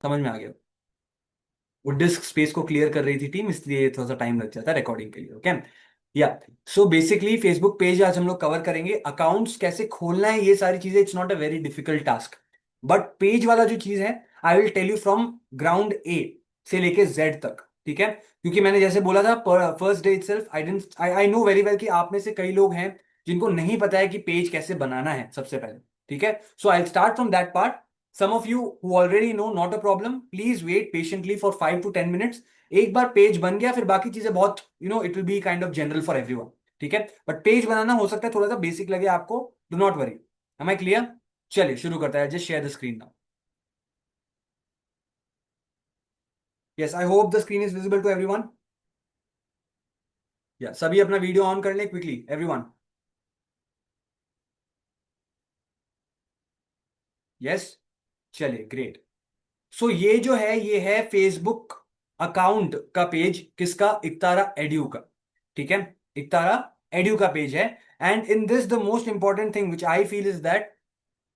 समझ में आ गया? वो डिस्क स्पेस को क्लियर कर रही थी टीम, इसलिए थोड़ा सा टाइम लग जाता है रिकॉर्डिंग के लिए। ओके। या सो बेसिकली फेसबुक पेज आज हम लोग कवर करेंगे, अकाउंट्स कैसे खोलना है, ये सारी चीजें। It's not a very difficult task, but page वाला जो चीज है, I will tell you from ground A से लेके जेड तक। ठीक है? क्योंकि मैंने जैसे बोला था, first day itself I didn't I know very well कि आप में से कई लोग हैं जिनको नहीं पता है कि पेज कैसे बनाना है सबसे पहले। ठीक है? So I start from that part. Some of you who already know, not a problem. Please wait patiently for 5 to 10 minutes. एक बार पेज बन गया, फिर बाकी चीजें बहुत it will be kind of general for everyone. ठीक है? बट पेज बनाना हो सकता है थोड़ा सा बेसिक लगे आपको। Do not worry. Am I clear? चलिए शुरू करता है। Just share the screen now. Yes, I hope the screen is visible to everyone. या सभी अपना वीडियो ऑन कर ले क्विकली एवरीवन। यस। चलिए ग्रेट। सो ये जो है, ये है फेसबुक अकाउंट का पेज। किसका? इक्तारा एड्यू का। ठीक है? इक्तारा एड्यू का पेज है। And in this the most important thing which I feel is that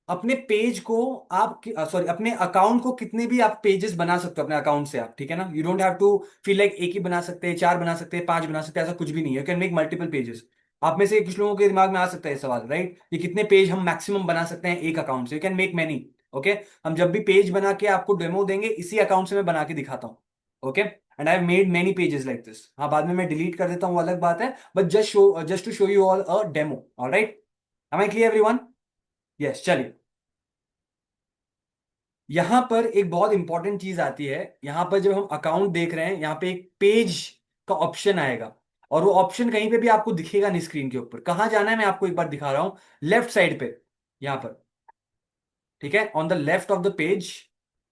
अपने पेज को आप, सॉरी, अपने अकाउंट को कितने भी आप पेजेस बना सकते हो अपने अकाउंट से आप। ठीक है ना? You don't have to feel like एक ही बना सकते हैं, चार बना सकते हैं, पांच बना सकते हैं, ऐसा कुछ भी नहीं है। You can make multiple pages. आप में से कुछ लोगों के दिमाग में आ सकता है ये सवाल, राइट? कि कितने पेज हम मैक्सिमम बना सकते हैं एक अकाउंट से? You can make many. Okay. हम जब भी पेज बना के आपको डेमो देंगे, इसी अकाउंट से मैं बना के दिखाता हूँ। Okay. And I have made many pages like this. हाँ, बाद में मैं डिलीट कर देता हूँ, वो अलग बात है। But just to show you all a demo. Alright? Am I clear everyone? Yes. चलिए, यहां पर एक बहुत इंपॉर्टेंट चीज आती है। यहां पर जब हम अकाउंट देख रहे हैं, यहां पे एक पेज का ऑप्शन आएगा। और वो ऑप्शन कहीं पे भी आपको दिखेगा नहीं स्क्रीन के ऊपर। कहां जाना है मैं आपको एक बार दिखा रहा हूं। लेफ्ट साइड पे, यहां पर। ठीक है? On the left of the page,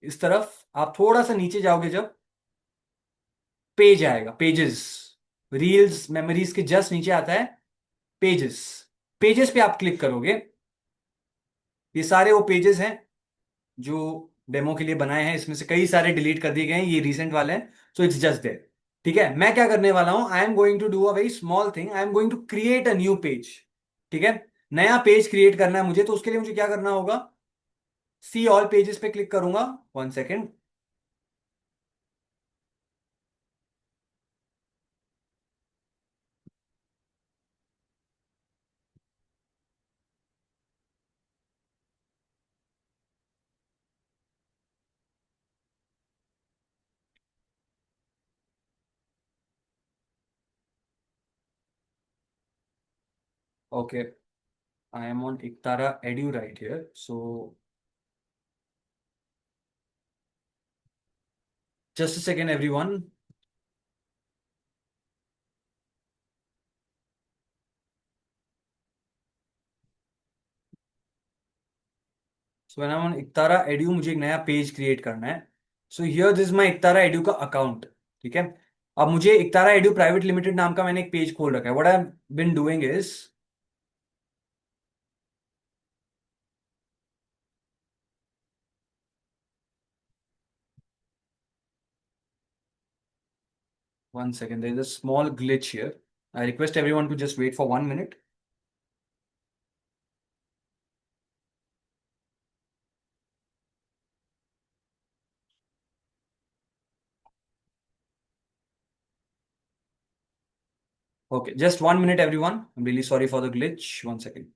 इस तरफ आप थोड़ा सा नीचे जाओगे, जब पेज आएगा, पेजेस, रील्स मेमोरीज के जस्ट नीचे आता है पेजेस। पेजेस पे आप क्लिक करोगे। ये सारे वो पेजेस हैं जो डेमो के लिए बनाए हैं। इसमें से कई सारे डिलीट कर दिए गए हैं, ये रिसेंट वाले हैं। So it's just there. ठीक है? मैं क्या करने वाला हूं, I am going to do a very small thing. I am going to create a new page. ठीक है? नया पेज क्रिएट करना है मुझे, तो उसके लिए मुझे क्या करना होगा? सी ऑल पेजेस पे क्लिक करूंगा। One second. Okay, I am on Iktara edu right here. So just a second everyone. So when I am on Iktara edu, मुझे एक नया पेज क्रिएट करना है। So here this my Iktara edu का account. ठीक है? अब मुझे इक्तारा एड्यू प्राइवेट लिमिटेड नाम का मैंने एक पेज खोल रखा है। What I been doing is, one second, there is a small glitch here. I request everyone to just wait for 1 minute. Okay, just 1 minute, everyone. I'm really sorry for the glitch. 1 second.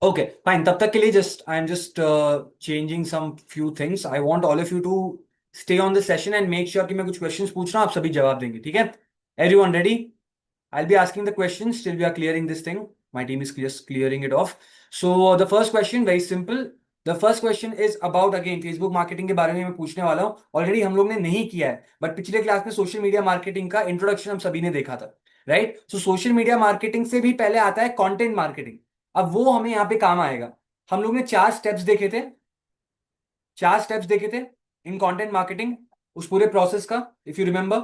Okay, fine. तब तक के लिए just I'm just changing some few things. I want all of you to stay on the session and make sure कि मैं कुछ questions पूछ रहा हूँ, आप सभी जवाब देंगे। ठीक है? Everyone ready? I'll be asking the questions till we are clearing this thing. My team is just clearing it off. So the first question, very simple. The first question is about again Facebook marketing के बारे में मैं पूछने वाला हूँ। Already हम लोग ने नहीं किया है, बट पिछले क्लास में सोशल मीडिया मार्केटिंग का इंट्रोडक्शन हम सभी ने देखा था, राइट? सो सोशल मीडिया मार्केटिंग से भी पहले आता है कंटेंट मार्केटिंग। अब वो हमें यहाँ पे काम आएगा। हम लोग ने चार स्टेप्स देखे थे, चार स्टेप्स देखे थे इन कंटेंट मार्केटिंग, उस पूरे प्रोसेस का, इफ यू रिमेंबर,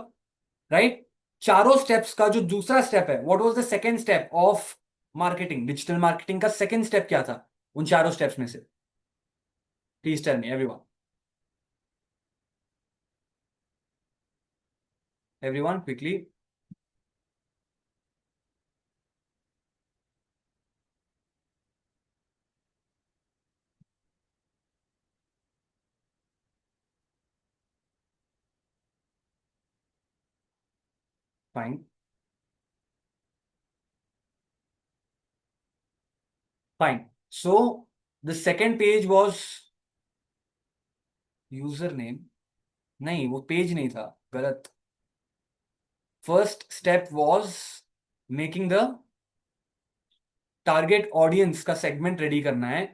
राइट? चारों स्टेप्स का जो दूसरा स्टेप है, what was the second step of marketing, digital marketing का सेकंड स्टेप क्या था उन चारों स्टेप्स में से? Please tell me everyone. Everyone quickly. Fine fine. So the second page was user name. नहीं, वो पेज नहीं था, गलत. First step was making the target audience का सेगमेंट रेडी करना है.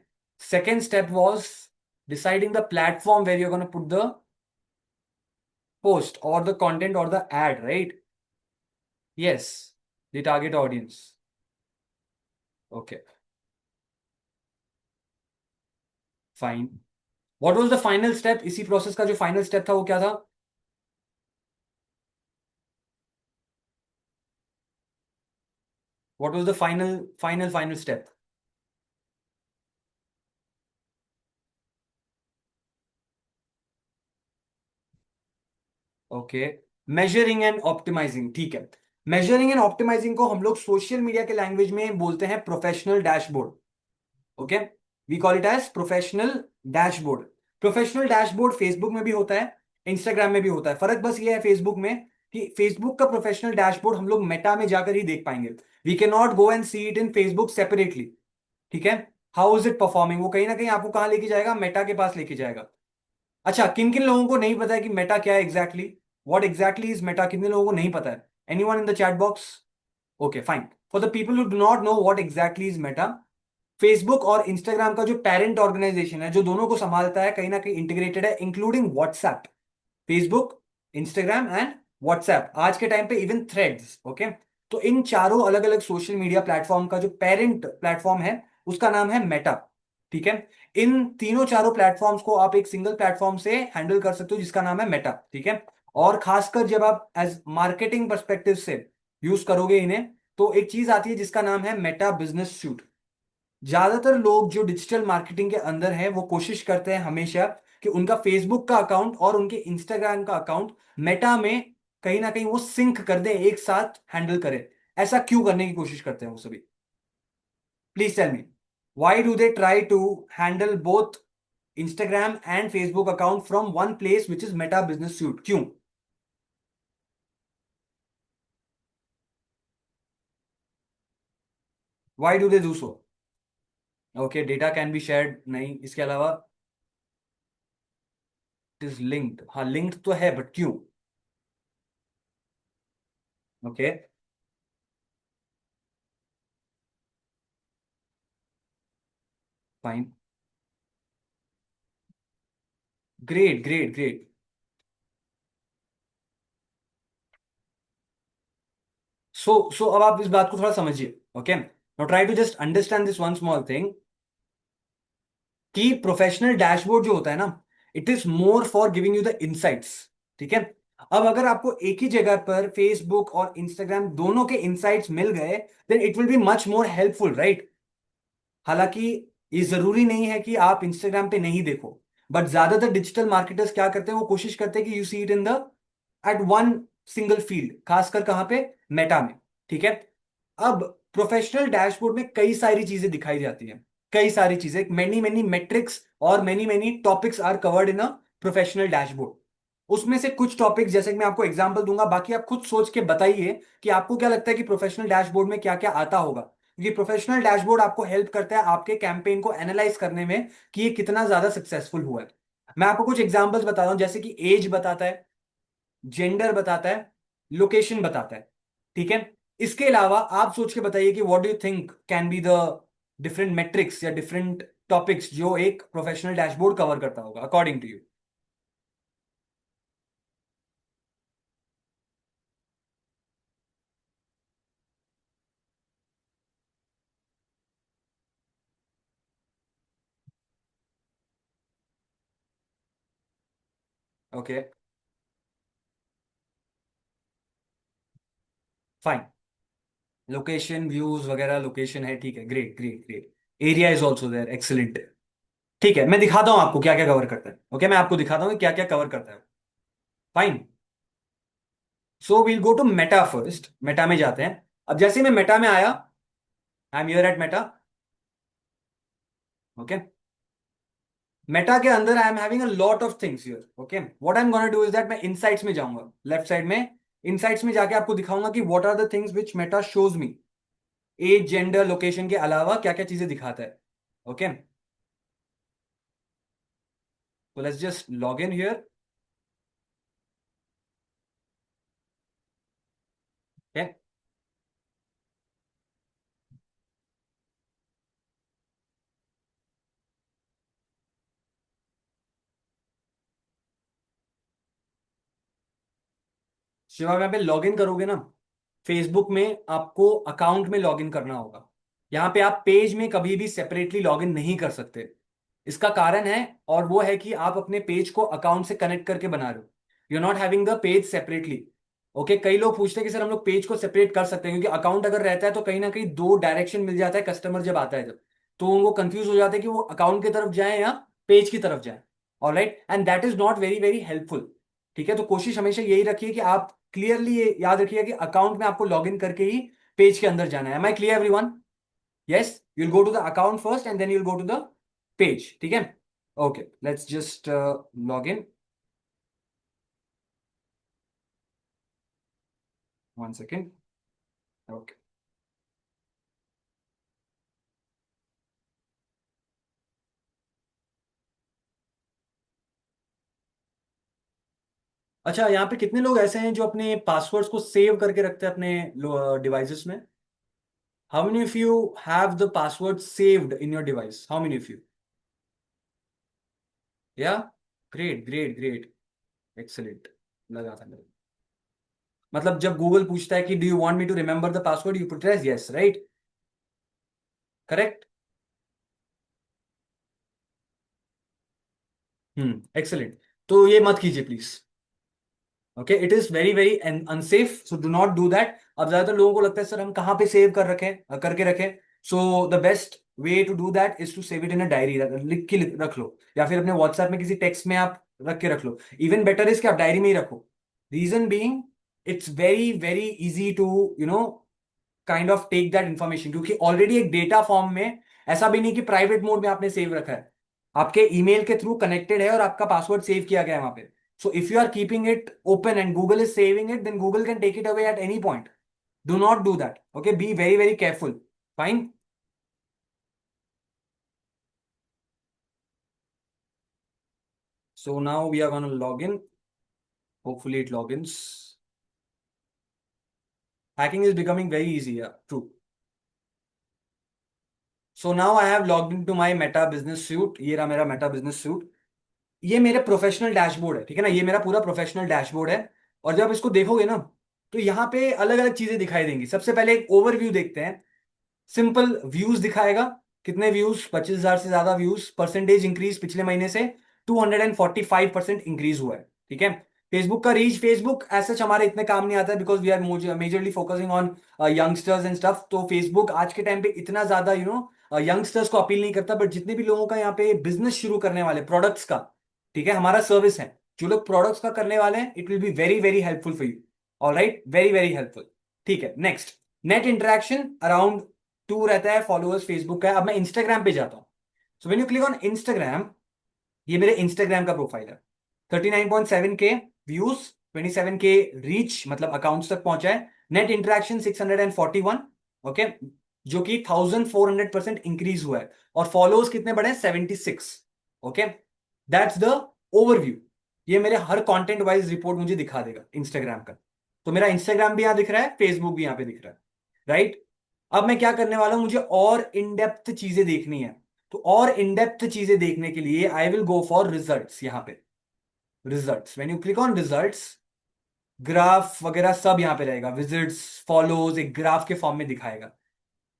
Second step was deciding the platform where you're gonna put the post or the content or the ad, right? Yes, the target audience. Okay, fine. What was the final step? इसी process का जो final step था वो क्या था? What was the final step? Okay, measuring and optimising. ठीक है. Measuring and optimising को हम लोग सोशल मीडिया के लैंग्वेज में बोलते हैं professional dashboard. Okay, we call it as professional dashboard. Professional dashboard Facebook में भी होता है, इंस्टाग्राम में भी होता है. फर्क बस ये है फेसबुक में कि फेसबुक का प्रोफेशनल डैशबोर्ड हम लोग मेटा में जाकर ही देख पाएंगे. We can not go and see it in Facebook separately. ठीक है. हाउ इज इट परफॉर्मिंग, वो कहीं ना कहीं आपको कहां लेके जाएगा? मेटा के पास लेके जाएगा. अच्छा, किन किन लोगों को नहीं पता है कि मेटा क्या है exactly? What exactly is Meta? किन किन लोगों को नहीं पता है? Anyone in the chat box? Okay, fine. For the people who do not know what exactly is Meta, Facebook और इंस्टाग्राम का जो पेरेंट ऑर्गेनाइजेशन है, जो दोनों को संभालता है, कहीं ना कहीं इंटीग्रेटेड है, including WhatsApp. Facebook, Instagram and WhatsApp, आज के टाइम पे इवन थ्रेड्स. ओके, तो इन चारों अलग अलग सोशल मीडिया प्लेटफॉर्म का जो पेरेंट प्लेटफॉर्म है उसका नाम है मेटा. ठीक है. इन तीनों चारों प्लेटफॉर्म्स को आप एक सिंगल प्लेटफॉर्म से हैंडल कर सकते हो जिसका नाम है मेटा. ठीक है. और खासकर जब आप एज मार्केटिंग परस्पेक्टिव से यूज करोगे इन्हें, तो एक चीज आती है जिसका नाम है मेटा बिजनेस सूट. ज्यादातर लोग जो डिजिटल मार्केटिंग के अंदर हैं वो कोशिश करते हैं हमेशा कि उनका फेसबुक का अकाउंट और उनके इंस्टाग्राम का अकाउंट मेटा में कहीं ना कहीं वो सिंक कर दें, एक साथ हैंडल करें. ऐसा क्यों करने की कोशिश करते हैं वो सभी? Please tell me, why do they try to handle both Instagram and Facebook account from one place which is Meta business suite? क्यों? Why do they do so? Okay, data can be shared, नहीं, इसके अलावा? It is linked, हाँ linked तो है, but क्यों? Okay, fine. Great great great. So अब आप इस बात को थोड़ा समझिए. Okay, now try to just understand this one small thing, कि प्रोफेशनल डैशबोर्ड जो होता है ना, it is more for giving you the insights. ठीक है. अब अगर आपको एक ही जगह पर फेसबुक और इंस्टाग्राम दोनों के इंसाइट्स मिल गए, then it will be much more helpful, right? हालांकि ये जरूरी नहीं है कि आप इंस्टाग्राम पे नहीं देखो, बट ज्यादातर डिजिटल मार्केटर्स क्या करते हैं, वो कोशिश करते हैं कि you see it in the at one single field, खासकर कहां पे? मेटा में. ठीक है. अब प्रोफेशनल डैशबोर्ड में कई सारी चीजें दिखाई जाती हैं, कई सारी चीजें, मेनी मेनी मेट्रिक्स और many many topics are covered in a professional dashboard. उसमें से कुछ टॉपिक्स जैसे कि मैं आपको एग्जांपल दूंगा, बाकी आप खुद सोच के बताइए कि आपको क्या लगता है कि प्रोफेशनल डैशबोर्ड में क्या क्या आता होगा. क्योंकि प्रोफेशनल डैशबोर्ड आपको हेल्प करता है आपके कैंपेन को एनालाइज करने में कि ये कितना ज्यादा सक्सेसफुल हुआ है. मैं आपको कुछ एग्जांपल्स बताता हूं, जैसे कि एज बताता है, जेंडर बताता है, लोकेशन बताता है. ठीक है. इसके अलावा आप सोच के बताइए कि what do you think can be the different metrics या डिफरेंट टॉपिक्स जो एक प्रोफेशनल डैशबोर्ड कवर करता होगा according to you? Okay, fine. Location, views वगैरह, लोकेशन है, ठीक है, great great great. Area is also there, excellent. ठीक है, मैं दिखाता हूं आपको क्या क्या कवर करता है. ओके, मैं आपको दिखाता हूँ क्या क्या कवर करता है. Fine. So we'll go to Meta first. Meta में जाते हैं. अब जैसे मैं मेटा में आया, I am here at Meta. Okay. Meta के अंदर I am having a lot of things here. Okay, what I am gonna do is that मैं इनसाइट्स में जाऊंगा, लेफ्ट साइड में इनसाइट्स में जाके आपको दिखाऊंगा कि what are the things which Meta shows me, age gender location के अलावा क्या क्या चीजें दिखाता है। ओके, तो let's just log in here. Shiva, यहाँ पे लॉग इन करोगे ना, फेसबुक में आपको अकाउंट में लॉग इन करना होगा। यहाँ पे आप पेज में कभी भी सेपरेटली लॉग इन नहीं कर सकते। इसका कारण है, और वो है कि आप अपने पेज को अकाउंट से कनेक्ट करके बना रहे हो। You are not having the page separately. Okay, कई लोग पूछते हैं कि सर हम लोग पेज को सेपरेट कर सकते हैं, क्योंकि अकाउंट अगर रहता है तो कहीं ना कहीं दो डायरेक्शन मिल जाता है कस्टमर जब आता है जब, तो वो कंफ्यूज हो जाते हैं कि वो अकाउंट की तरफ जाए या पेज की तरफ जाए। Alright, and that is not very very helpful. ठीक है, तो कोशिश हमेशा यही रखिए कि आप क्लियरली ये याद रखिए कि अकाउंट में आपको लॉग इन करके ही पेज के अंदर जाना है। Am I clear everyone? Yes, you'll go to the account first and then you'll go to the page. ठीक है, okay, let's just log in. One second. Okay, अच्छा, यहाँ पे कितने लोग ऐसे हैं जो अपने पासवर्ड्स को सेव करके रखते हैं अपने डिवाइसेस में? How many of you have the password saved in your device? How many of you? Yeah, great great great, excellent. लगा था मेरे, मतलब जब गूगल पूछता है कि do you want me to remember the password, you put as yes, right? Correct. Excellent. तो ये मत कीजिए please. Okay, it is very very unsafe, so do not do that. अब ज्यादातर लोगों को लगता है सर हम कहाँ पे सेव कर रखें, करके रखें। So the best way to do that is to save it in a diary, लिख के रख लो, या फिर अपने व्हाट्सएप में किसी टेक्स्ट में आप रख के रख लो। इवन बेटर इज कि आप डायरी में ही रखो। Reason being, it's very very easy to kind of take that information, क्योंकि ऑलरेडी एक डेटा फॉर्म में, ऐसा भी नहीं कि प्राइवेट मोड में आपने सेव रखा है, आपके ईमेल के थ्रू कनेक्टेड है और आपका पासवर्ड सेव किया गया है वहां पे। So if you are keeping it open and Google is saving it, then Google can take it away at any point. Do not do that, okay, be very very careful. Fine. So now we are going to log in. Hopefully it logins. Hacking is becoming very easy. Yeah, true. So now I have logged into my Meta Business Suite. ये रहा मेरा Meta Business Suite। ये मेरे professional dashboard है, ठीक है ना, ये मेरा पूरा प्रोफेशनल डैशबोर्ड है। और जब आप इसको देखोगे ना, तो यहाँ पे अलग अलग चीजें दिखाई देंगी। सबसे पहले एक ओवरव्यू देखते हैं। सिंपल व्यूज दिखाएगा, कितने व्यूज, 25,000 से ज्यादा व्यूज, परसेंटेज इंक्रीज पिछले महीने से 245% इंक्रीज हुआ है। ठीक है, फेसबुक का रीच, फेसबुक ऐसा हमारे इतने काम नहीं आता है, because we are majorly focusing on youngsters and stuff. तो फेसबुक आज के टाइम पे इतना ज्यादा यंगस्टर्स को अपील नहीं करता, बट जितने भी लोगों का यहाँ पे बिजनेस शुरू करने वाले प्रोडक्ट्स का, ठीक है, हमारा सर्विस है, जो लोग प्रोडक्ट्स का करने वाले हैं, it will be very very helpful for you. All right, very very helpful. ठीक है, नेक्स्ट, नेट इंटरेक्शन अराउंड 2 रहता है, फॉलोअर्स फेसबुक का है। अब मैं इंस्टाग्राम पे जाता हूँ। सो when you click on Instagram, ये मेरे इंस्टाग्राम का प्रोफाइल है। 39.7 के व्यूज, 27 के रीच, मतलब अकाउंट्स तक पहुंचा है। नेट इंटरेक्शन 641, ओके, जो कि 1400% इंक्रीज हुआ है। और फॉलोअर्स कितने बढ़े? 76। Okay, that's the overview. ये मेरे हर कंटेंट वाइज रिपोर्ट मुझे दिखा देगा इंस्टाग्राम का। तो मेरा इंस्टाग्राम भी यहां दिख रहा है, फेसबुक भी यहां पे दिख रहा है, राइट? अब मैं क्या करने वाला हूं, मुझे और इन डेप्थ चीजें देखनी है। तो और इन डेप्थ चीजें देखने के लिए आई विल गो फॉर रिजल्ट्स। यहां पे results, when you click on results, graph वगैरह सब यहां पे रहेगा, विजिट्स, फॉलोज, एक ग्राफ के फॉर्म में दिखाएगा।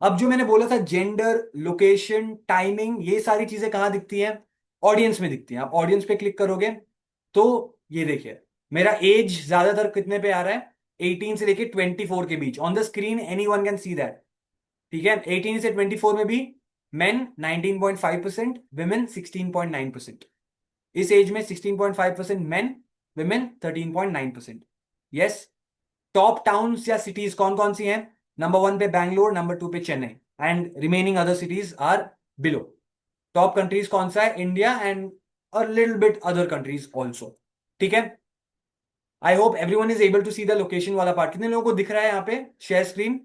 अब जो मैंने बोला था, जेंडर, लोकेशन, टाइमिंग, ये सारी चीजें कहां दिखती हैं? ऑडियंस में दिखती हैं। आप ऑडियंस पे क्लिक करोगे तो ये देखिए, मेरा एज ज्यादातर कितने पे आ रहा है? 18 से लेके 24 के बीच। On the screen any one can see that. ठीक है, 18 से 24 में भी मेन 19.5%, विमेन 16.9%। इस एज में 16.5% main, women 13.9%। Yes. Top towns या सिटीज कौन कौन सी हैं? नंबर 1 पे बैंगलोर, नंबर 2 पे Chennai, and remaining other cities are below. Top countries कौन सा है? India and a little bit other countries also. ठीक है, I hope everyone is able to see the location वाला पार्ट। कितने लोगों को दिख रहा है यहाँ पे share screen?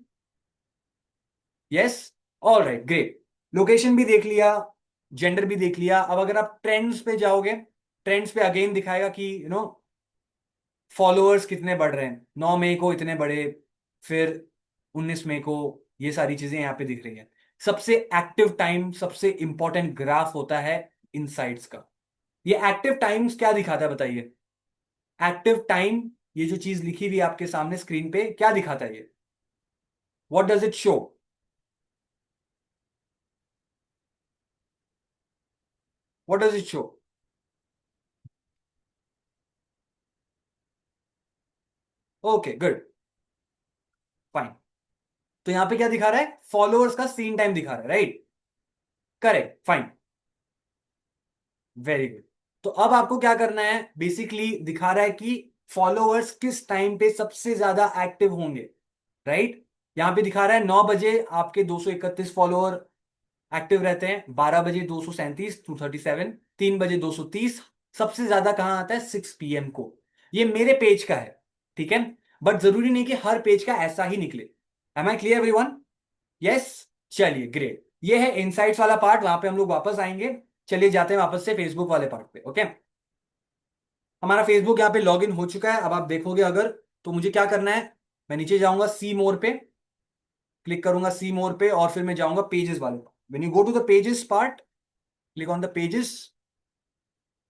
Yes, all right, great. Location भी देख लिया, जेंडर भी देख लिया। अब अगर आप ट्रेंड्स पे जाओगे, ट्रेंड्स पे अगेन दिखाएगा कि फॉलोअर्स कितने बढ़ रहे हैं। 9 मई को इतने बढ़े, फिर 19 मई को, ये सारी चीजें यहाँ पे दिख रही हैं। सबसे एक्टिव टाइम, सबसे इंपॉर्टेंट ग्राफ होता है इनसाइट्स का। ये एक्टिव टाइम्स क्या दिखाता है बताइए? एक्टिव टाइम, ये जो चीज लिखी हुई है आपके सामने स्क्रीन पे, क्या दिखाता है ये? What does it show? What does it show? Okay, good, fine. तो यहां पे क्या दिखा रहा है? फॉलोअर्स का सीन टाइम दिखा रहा है, right? Correct, fine, very good. तो अब आपको क्या करना है? बेसिकली दिखा रहा है कि फॉलोअर्स किस टाइम पे सबसे ज्यादा एक्टिव होंगे, राइट? यहां पे दिखा रहा है 9 बजे आपके 231 फॉलोअर एक्टिव रहते हैं, 12 बजे 237, 237, 3 बजे 230। सबसे ज्यादा कहां आता है? 6 PM को। ये मेरे पेज का है, ठीक है? बट जरूरी नहीं कि हर पेज का ऐसा ही निकले। Am I clear everyone? Yes, चलिए, ग्रेट। ये है इनसाइट्स वाला पार्ट, वहां पे हम लोग वापस आएंगे। चलिए जाते हैं वापस से फेसबुक वाले पार्ट पे, ओके? हमारा फेसबुक यहाँ पे लॉग इन हो चुका है। अब आप देखोगे अगर, तो मुझे क्या करना है? मैं नीचे जाऊंगा, सी मोर पे क्लिक करूंगा, सी मोर पे, और फिर मैं जाऊंगा पेजेस वाले। When you go to the pages part, click on the pages.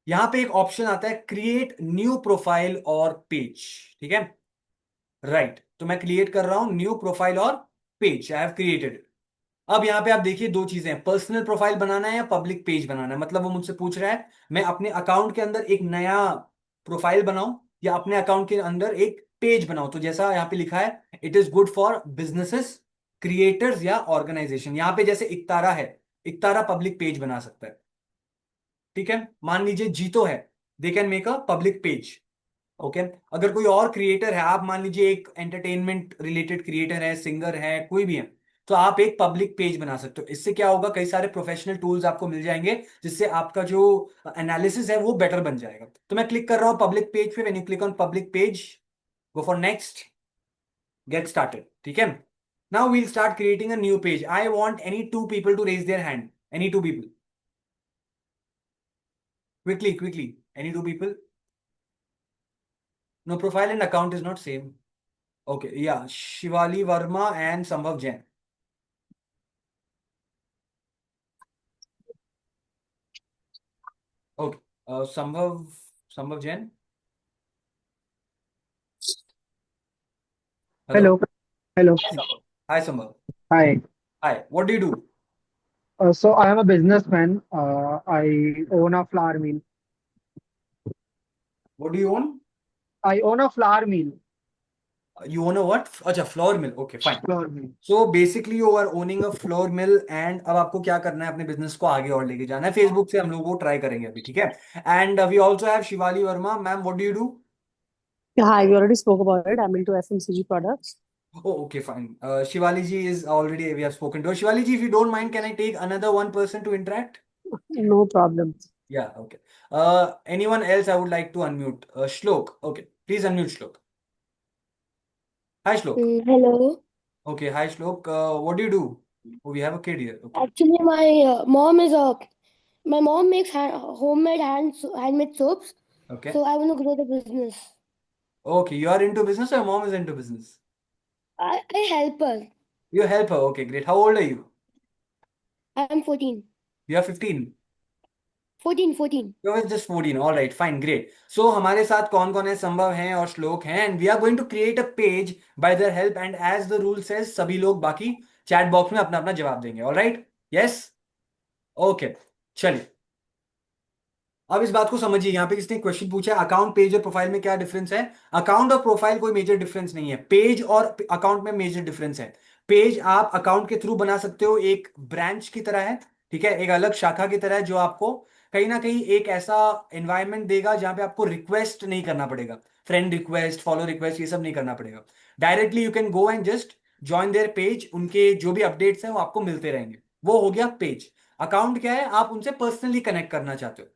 यहां पे एक ऑप्शन आता है क्रिएट न्यू प्रोफाइल और पेज, ठीक है? राइट, तो मैं क्रिएट कर रहा हूं न्यू प्रोफाइल और पेज। I have created. अब यहाँ पे आप देखिए दो चीजें हैं, पर्सनल प्रोफाइल बनाना है या पब्लिक पेज बनाना है। मतलब वो मुझसे पूछ रहा है मैं अपने अकाउंट के अंदर एक नया प्रोफाइल बनाऊं या अपने अकाउंट के अंदर एक पेज बनाऊं। तो जैसा यहाँ पे लिखा है, it is good for businesses, creators या ऑर्गेनाइजेशन। यहाँ पे जैसे इकतारा है, इकतारा पब्लिक पेज बना सकता है, ठीक है? मान लीजिए जीतो है, they can make a public page, okay? अगर कोई और क्रिएटर है, आप मान लीजिए एक एंटरटेनमेंट रिलेटेड क्रिएटर है, सिंगर है, कोई भी है, तो आप एक पब्लिक पेज बना सकते हो। इससे क्या होगा? कई सारे प्रोफेशनल टूल्स आपको मिल जाएंगे, जिससे आपका जो एनालिसिस है वो बेटर बन जाएगा। तो मैं क्लिक कर रहा हूँ पब्लिक पेज पे। When you click on public page, go for next, get started, ठीक है? Now we'll start creating a new page. I want any two people to raise their hand, any two people, quickly quickly, any two people. No, profile and account is not same. Okay, yeah, Shivali Verma and Sambhav Jain. Okay, Sambhav Jain. Hello. Hello. Hello. Hi, Sambhav. Hi, Sambhav. Hi. Hi. What do you do? So I am a businessman. I own a flour mill. What do you own? I own a flour mill. You own a what? अच्छा, flour mill. Okay, fine. Flour mill. So basically you are owning a flour mill, and अब आपको क्या करना है? अपने business को आगे और लेके जाना है। फेसबुक से हम लोग वो ट्राई करेंगे अभी, ठीक है? And we also have Shivali Verma. Ma'am, what do you do? Yeah, hi, we already spoke about it. I'm into FMCG products. Oh, okay, fine. Shivali ji is already, we have spoken to her. Shivali ji, if you don't mind, can I take another one person to interact? No problem. Yeah, okay. Anyone else I would like to unmute? Shlok. Okay, please unmute Shlok. Hi, Shlok. Hello. Okay, hi, Shlok. What do you do? Oh, we have a kid here. Okay. Actually, my mom makes homemade handmade soaps. Okay. So I want to grow the business. Okay, you are into business or your mom is into business? I help her. You help her. Okay, great. How old are you? I'm 14. You are 15. 14. You're just 14. All right, fine, great. So हमारे साथ कौन कौन है? संभव हैं और श्लोक हैं, and we are going to create a page by their help, and as the rule says, सभी लोग बाकी चैट बॉक्स में अपना अपना जवाब देंगे। ऑल राइट, यस, ओके, चलिए। अब इस बात को समझिए, यहाँ पे किसने क्वेश्चन पूछा है अकाउंट, पेज और प्रोफाइल में क्या डिफरेंस है? अकाउंट और प्रोफाइल कोई मेजर डिफरेंस नहीं है, पेज और अकाउंट में मेजर डिफरेंस है। पेज आप अकाउंट के थ्रू बना सकते हो, एक ब्रांच की तरह है, ठीक है? एक अलग शाखा की तरह है, जो आपको कहीं ना कहीं एक ऐसा एनवायरनमेंट देगा जहां पे आपको रिक्वेस्ट नहीं करना पड़ेगा, फ्रेंड रिक्वेस्ट, फॉलो रिक्वेस्ट, ये सब नहीं करना पड़ेगा। Directly you can go and just join their page, उनके जो भी अपडेट्स हैं वो आपको मिलते रहेंगे। वो हो गया पेज। अकाउंट क्या है? आप उनसे पर्सनली कनेक्ट करना चाहते हो,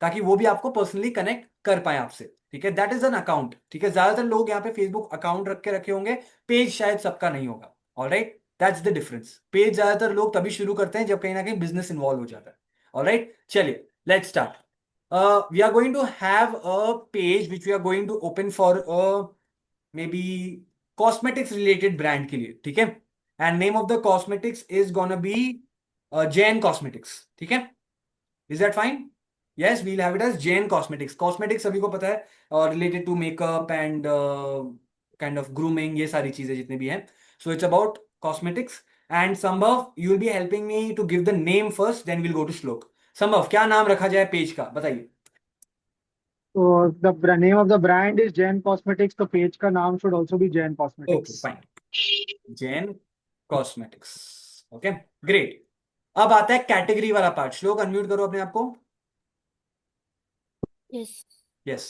ताकि वो भी आपको पर्सनली कनेक्ट कर पाए आपसे, ठीक है, दैट इज एन अकाउंट। ठीक है, ज्यादातर लोग यहाँ पे फेसबुक अकाउंट रख के रखे होंगे, पेज शायद सबका नहीं होगा। Alright, that's the difference. Page ज्यादातर लोग तभी शुरू करते हैं जब कहीं ना कहीं बिजनेस इन्वॉल्व हो जाता है। ऑलराइट, चलिए let's start. We are going to have a page which we are going to open for maybe cosmetics related brand के लिए। ठीक है, and name of the cosmetics is gonna be Jain cosmetics. ठीक है, is that fine? Yes, we'll have it as Jain Cosmetics. Cosmetics सभी को पता है, और related to makeup and kind of grooming, ये सारी चीजें जितने भी हैं. So it's about cosmetics. And Sambhav, you will be helping me to give the name first, then we'll go to Shlok. Sambhav, क्या नाम रखा जाए पेज का, बताइए. So the name of the brand is Jain Cosmetics. The page का नाम should also be Jain Okay, Cosmetics. fine. Jain Cosmetics. Okay, great. अब आता है कैटेगरी वाला पार्ट. श्लोक, अनम्यूट करो अपने आप को. Yes. यस,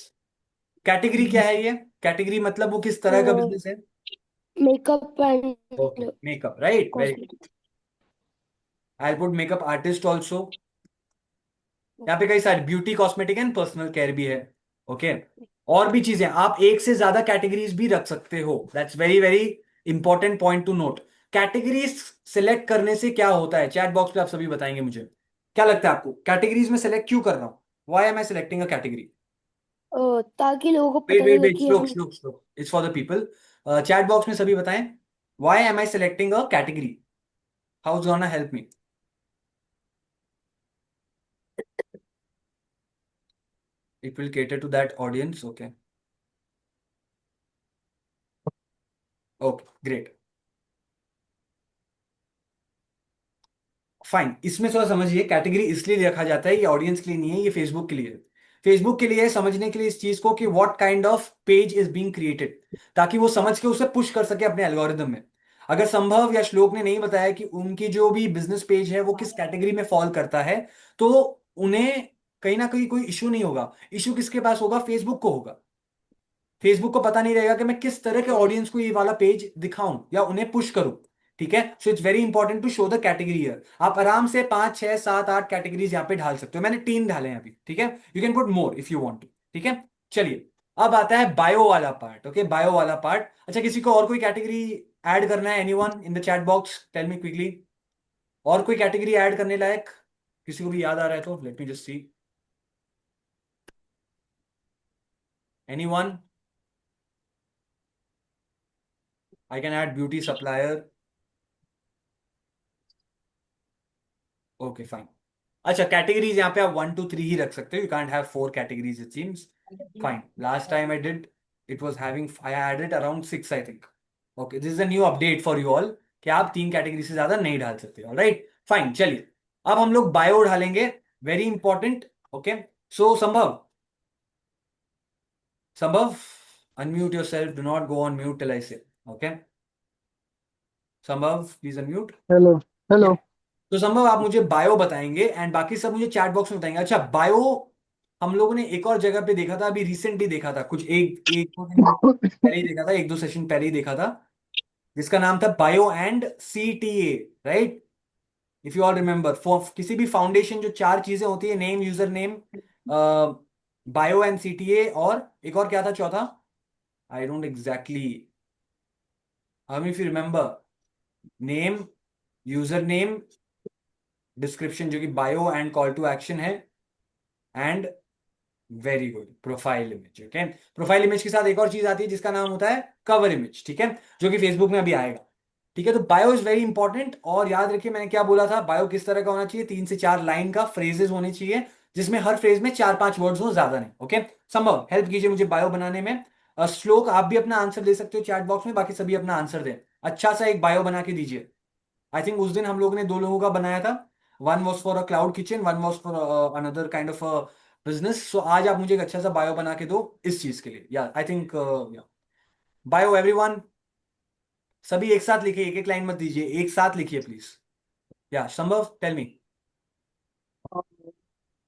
कैटेगरी क्या है ये? कैटेगरी मतलब वो किस तरह का Uh, बिजनेस है? makeup and okay, makeup, right, very. cosmetics. I put makeup artist also. यहाँ पे कई सारे beauty, cosmetic and personal care भी है. ओके, और भी चीजें, आप एक से ज्यादा कैटेगरीज भी रख सकते हो. That's very very important point two note. Categories select करने से क्या होता है, चैट बॉक्स पे आप सभी बताएंगे मुझे. क्या लगता है आपको, कैटेगरीज में सिलेक्ट क्यों कर रहा हूं? Why am I selecting a category? ताकि लोगों को वेट पता वेट लगे वेट, कि श्लोक हम श्लोक श्लोक, it's for the people. Chat box में सभी बताएं, why am I selecting a category? How is gonna help me? It will cater to that audience. Okay. Okay, great. Fine, इसमें थोड़ा समझिए, कैटेगरी इसलिए रखा जाता है, ये ऑडियंस के लिए नहीं है, ये फेसबुक के लिए है. फेसबुक के लिए है समझने के लिए इस चीज को कि what kind of page is being created, ताकि वो समझ के उसे पुश कर सके अपने एल्गोरिदम में. अगर संभव या श्लोक ने नहीं बताया कि उनकी जो भी बिजनेस पेज है वो किस कैटेगरी में फॉल करता है, तो उन्हें कहीं ना कहीं कोई इशू नहीं होगा. इशू किसके पास होगा? फेसबुक को होगा. फेसबुक को पता नहीं रहेगा कि मैं किस तरह के ऑडियंस को ये वाला पेज दिखाऊं या उन्हें पुश करूं. ठीक है, so it's very important to show the category here. आप आराम से 5 6 7 8 कैटेगरीज यहाँ पे ढाल सकते हो. मैंने 3 ढाले हैं अभी. ठीक है, you can put more if you want to. ठीक है, चलिए. अब आता है बायो वाला पार्ट. ओके, बायो वाला पार्ट. अच्छा, किसी को और कोई कैटेगरी ऐड करना है? Anyone in the chat box, tell me quickly. और कोई कैटेगरी ऐड करने लायक किसी को भी याद आ रहा है तो let me just see. Anyone? I can add beauty supplier. Okay, fine. अच्छा, कैटेगरीज यहाँ पे आप 1 2 3 ही रख सकते हो. You can't have 4 categories it seems. Fine, last time I did it was having, I added around 6 I think. Okay, this is a new update for you all कि आप 3 category से ज्यादा नहीं डाल सकते. Alright, fine. चलिए, अब हम लोग बायो डालेंगे, वेरी इंपॉर्टेंट. ओके, सो संभव, संभव, unmute yourself, do not go on mute till I से. ओके, संभव प्लीज अनम्यूट. Hello. Hello. तो संभव आप मुझे बायो बताएंगे एंड बाकी सब मुझे चैट बॉक्स में बताएंगे. अच्छा, बायो हम लोगों ने एक और जगह पे देखा था, अभी रिसेंटली देखा था, कुछ एक एक दो दिन पहले ही देखा था, 1 2 सेशन पहले ही देखा था, जिसका नाम था bio and CTA. Right, if you all remember, किसी भी फाउंडेशन जो 4 चीजें होती है, name, user name, bio and CTA, और एक और क्या था चौथा? I don't exactly, hmm if you remember, name, user name, description जो कि bio and call to action है, and very good, profile image. Okay, profile image के साथ एक और चीज आती है जिसका नाम होता है कवर इमेज. ठीक है, जो कि फेसबुक में अभी आएगा. ठीक है, तो बायो इज वेरी इंपॉर्टेंट. और याद रखिए मैंने क्या बोला था, बायो किस तरह का होना चाहिए? 3 से 4 लाइन का फ्रेजेस होने चाहिए, जिसमें हर फ्रेज में 4 5 वर्ड्स हो, ज्यादा नहीं. ओके, संभव हेल्प कीजिए मुझे बायो बनाने में. श्लोक, आप भी अपना आंसर दे सकते हो चैट बॉक्स में, बाकी सभी अपना आंसर दें. अच्छा सा एक बायो बना के दीजिए. आई थिंक उस दिन हम लोग ने 2 लोगों का बनाया था. One was for a cloud kitchen, one was for another kind of business. So आज आप मुझे एक अच्छा सा बायो बना के दो इस चीज के लिए. या आई थिंक बायो एवरीवन, सभी एक साथ लिखिए, एक एक लाइन मत दीजिए, एक साथ लिखिए प्लीज. या संभव, टेल मी.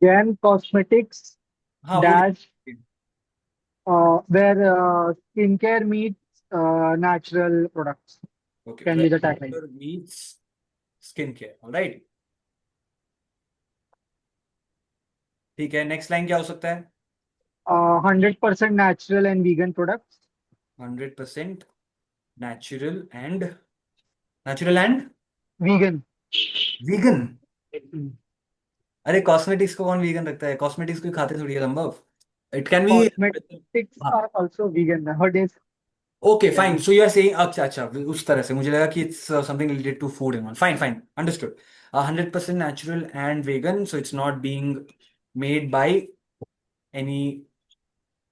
Jain Cosmetics हाँ, वो dash where skincare meets natural products okay, can be the tagline. Meets skin care. Alright, ठीक है. नेक्स्ट लाइन क्या हो सकता है? 100% natural and vegan products. 100% natural and Vegan. vegan. Mm. अरे कॉस्मेटिक्स को कौन वीगन रखता है? कॉस्मेटिक्स को खाते थोड़ी है संभव. It can be. Cosmetics are also vegan nowadays. Okay Yeah. Fine, so you are saying, अच्छा अच्छा, उस तरह से मुझे लगा कि it's something related to food and all. Fine fine, understood. 100% natural and vegan, so it's not being made by any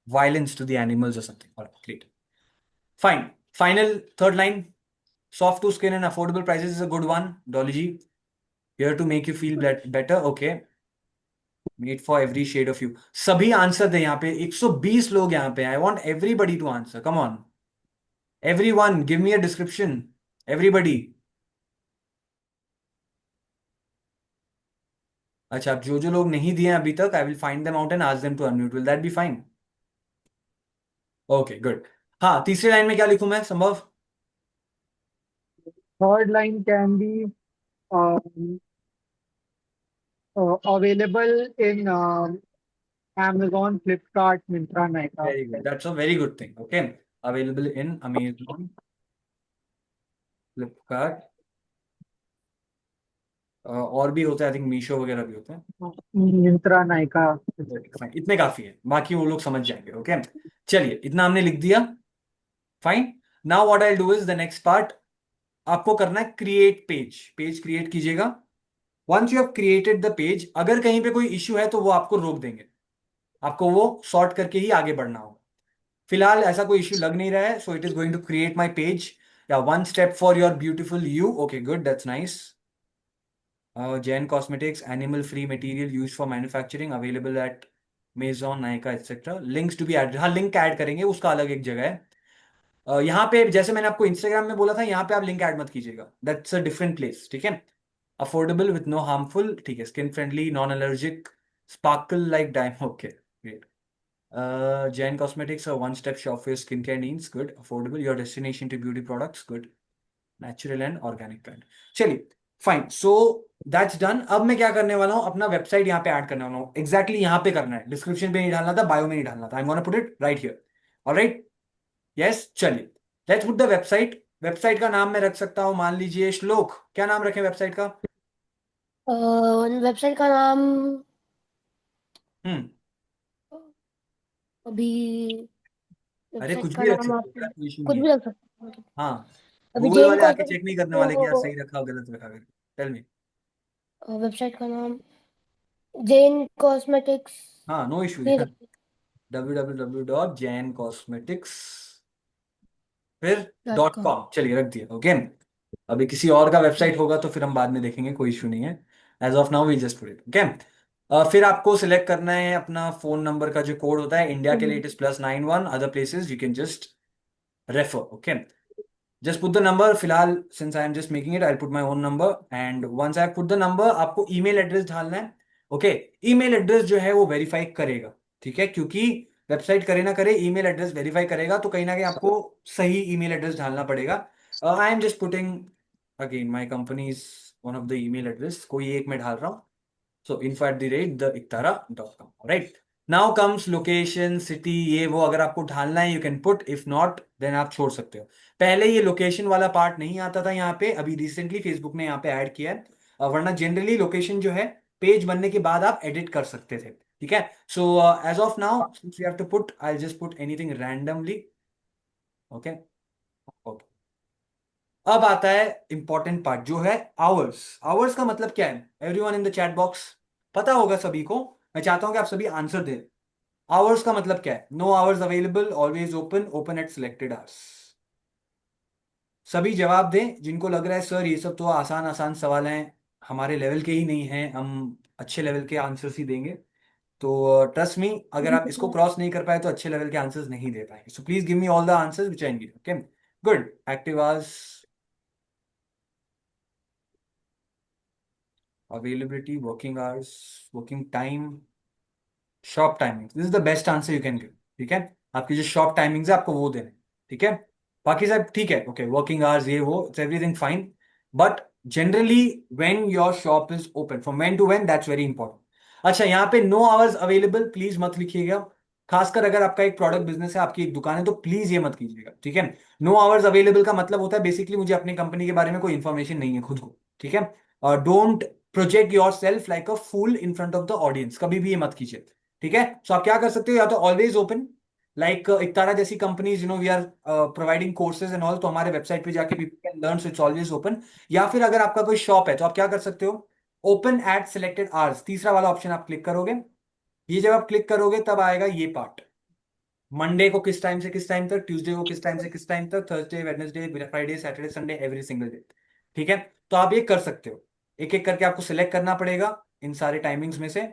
violence to the animals or something. All right, great. Fine. Final third line. Soft to skin and affordable prices is a good one. Dolly ji, here to make you feel better. Okay. Made for every shade of you. सभी answer दे यहाँ पे. 120 लोग यहाँ पे. I want everybody to answer. Come on. Everyone, give me a description. Everybody. अच्छा, अब जो जो लोग नहीं दिए हैं अभी तक, I will find them out and ask them to unmute. Will that be fine? Okay, good. हाँ, तीसरी लाइन में क्या लिखूं मैं संभव? Third line can be um, available in Amazon, Flipkart, Myntra, Nykaa. Very good. That's a very good thing. Okay. Available in Amazon, Flipkart. और भी होता है, आई थिंक मीशो वगैरह भी होता है. Myntra, Nykaa. फाइन, इतने काफी है, बाकी वो लोग समझ जाएंगे. ओके, चलिए इतना हमने लिख दिया. Fine. Now what I do is the next part. आपको करना है क्रिएट पेज. पेज क्रिएट कीजिएगा. Once you have created the page, अगर कहीं पे कोई इश्यू है तो वो आपको रोक देंगे. आपको वो सॉर्ट करके ही आगे बढ़ना होगा. फिलहाल ऐसा कोई इश्यू लग नहीं रहा है, so it is going to create my page. Yeah one step for your beautiful you. Okay good, that's nice. Jain Cosmetics, animal free material used for manufacturing, available at Amazon, Nykaa, etc. Links to be added. हाँ, link add करेंगे, उसका अलग एक जगह है. यहाँ पे जैसे मैंने आपको इंस्टाग्राम में बोला था, यहाँ पे आप लिंक ऐड मत कीजिएगा. That's a different place. ठीक है. Affordable with no harmful. ठीक है. Skin friendly, non allergic, sparkle like diamond. Okay great. Jain Cosmetics, a one-step shop for your skincare needs. Good. Affordable. Your destination to beauty products. Good. Natural and organic brand. चलिए fine. So that's done. अब मैं क्या करने वाला हूं, अपना website यहाँ पे ऐड करने वाला हूँ. एग्जैक्टली यहाँ पे करना है. डिस्क्रिप्शन पे नहीं डालना था, बायो में नहीं डालना था. I am gonna put it right here. Alright. Yes, चलिए let's put the website. Website का नाम मैं रख सकता हूँ, मान लीजिए श्लोक. क्या नाम रखें वेबसाइट का? वेबसाइट का नाम हम्म. अभी अरे वेबसाइट कुछ का भी रख नाम आप सकते हो यार, कोई इशू कुछ नहीं है. भी रख सकते हैं. हाँ, अभी गूगल जैन वाले आके चेक नहीं कॉस्मेटिक्स करने वाले कि यार तो सही रखा गलत रखा करके. Tell me. वेबसाइट का नाम जैन कॉस्मेटिक्स हाँ, नो इशू नहीं यार. रखते www.jaincosmetics फिर .com. .com. चलिए रख दिया. ओके. अभी किसी और का वेबसाइट होगा तो फिर हम बाद में देखेंगे, कोई इशू नहीं है. As of now we just put it. Okay. फिर आपको सिलेक्ट करना है अपना फोन नंबर का जो कोड होता है. इंडिया के लिए it is +91. Other places you can just refer. Okay. Just put the number. फिलहाल since I am just making it, I put my own number. And once I put the number, आपको email address डालना है. Okay. Email address जो है वो verify करेगा. ठीक है, क्योंकि वेबसाइट करे ना करे, ईमेल एड्रेस वेरीफाई करेगा, तो कहीं ना कहीं आपको सही ईमेल एड्रेस डालना पड़ेगा. I am just putting again my company is one of the email address, कोई एक में डाल रहा हूँ. So info@theektara.com. Right. Now comes location, city, ये वो. अगर आपको ढालना है you can put, if not then आप छोड़ सकते हो. पहले ये लोकेशन वाला पार्ट नहीं आता था यहाँ पे, अभी रिसेंटली फेसबुक ने यहाँ पे ऐड किया है. वरना जनरली लोकेशन जो है पेज बनने के बाद आप एडिट कर सकते थे. ठीक है. So as of now since we have to put, I just put anything randomly. Okay. Okay. अब आता है इंपॉर्टेंट पार्ट जो है आवर्स. आवर्स का मतलब क्या है? Everyone in the chat box, पता होगा सभी को. मैं चाहता हूं कि आप सभी आंसर दें. आवर्स का मतलब क्या है? No hours available, always open, open at selected hours. सभी जवाब दें. जिनको लग रहा है सर ये सब तो आसान आसान सवाल हैं, हमारे लेवल के ही नहीं हैं, हम अच्छे लेवल के आंसर्स ही देंगे, तो ट्रस्ट मी, अगर आप इसको क्रॉस नहीं कर पाए तो अच्छे लेवल के आंसर्स नहीं दे पाएंगे. So please give me all the answers which I need. Okay. Good. Active hours, availability, working hours, working time, shop timing. This is the best answer you can give. ठीक है. आपकी जो shop timings है आपको वो देने. ठीक है. बाकी सब ठीक है. ओके. वर्किंग आवर्स ये वो, it's everything fine. But generally when your shop is open, from when to when, that's very important. अच्छा, यहाँ पे नो आवर्स अवेलेबल प्लीज मत लिखिएगा. खासकर अगर आपका एक प्रोडक्ट बिजनेस है, आपकी एक दुकान है, तो प्लीज ये मत कीजिएगा, ठीक है। नो आवर्स अवेलेबल का मतलब होता है बेसिकली मुझे अपनी कंपनी के बारे में कोई इन्फॉर्मेशन नहीं है खुद को, ठीक है। Don't project yourself like a fool in front of the audience, कभी भी ये मत कीजिए, ठीक है। सो आप क्या कर सकते हो, या तो ऑलवेज ओपन, लाइक एकतारा जैसी companies, we are providing courses and all, तो हमारे वेबसाइट पे जाके people can learn, so it's always open. या फिर अगर आपका कोई शॉप है तो आप क्या कर सकते हो, ओपन एट सिलेक्टेड आवर्स, तीसरा वाला ऑप्शन आप क्लिक करोगे। ये जब आप क्लिक करोगे तब आएगा ये पार्ट, मंडे को किस टाइम से किस टाइम तक, ट्यूसडे को किस टाइम से किस टाइम तक, Thursday Wednesday Friday Saturday Sunday every single day, ठीक है। तो आप ये कर सकते हो, एक एक करके आपको सिलेक्ट करना पड़ेगा इन सारे टाइमिंग्स में से,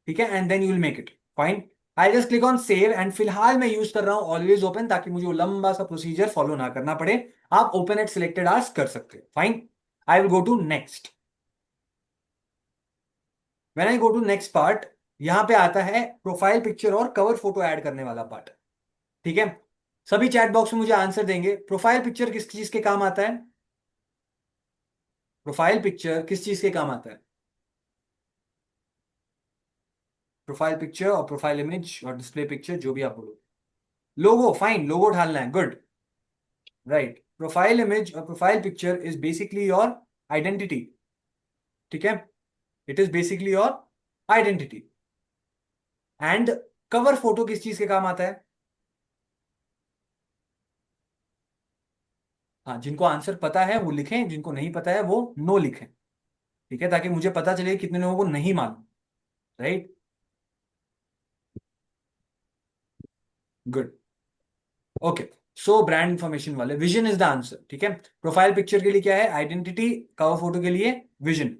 ठीक है, and then you will make it fine. I just click on save, and फिलहाल मैं यूज कर रहा हूं ऑलवेज ओपन, ताकि मुझे वो लंबा सा प्रोसीजर फॉलो ना करना पड़े। आप ओपन एट सिलेक्टेड आवर्स कर सकते हो, fine. I will go to next. When I go to next part, यहां पे आता है प्रोफाइल पिक्चर और कवर फोटो ऐड करने वाला पार्ट, ठीक है। सभी चैट बॉक्स में मुझे आंसर देंगे, प्रोफाइल पिक्चर किस चीज के काम आता है, प्रोफाइल पिक्चर किस चीज के काम आता है, प्रोफाइल पिक्चर और प्रोफाइल इमेज और डिस्प्ले पिक्चर, जो भी आप बोलो। लोगो, फाइन, लोगो डालना है, गुड, राइट। प्रोफाइल इमेज और profile picture is basically your identity, ठीक है, it is basically your identity. And cover photo किस चीज के काम आता है, हाँ, जिनको आंसर पता है वो लिखें, जिनको नहीं पता है वो नो लिखें, ठीक है, ताकि मुझे पता चले कितने लोगों को नहीं मालूम, right, good, okay. So brand information वाले विजन इज द आंसर, ठीक है। प्रोफाइल पिक्चर के लिए क्या है, आइडेंटिटी, कवर फोटो के लिए विजन।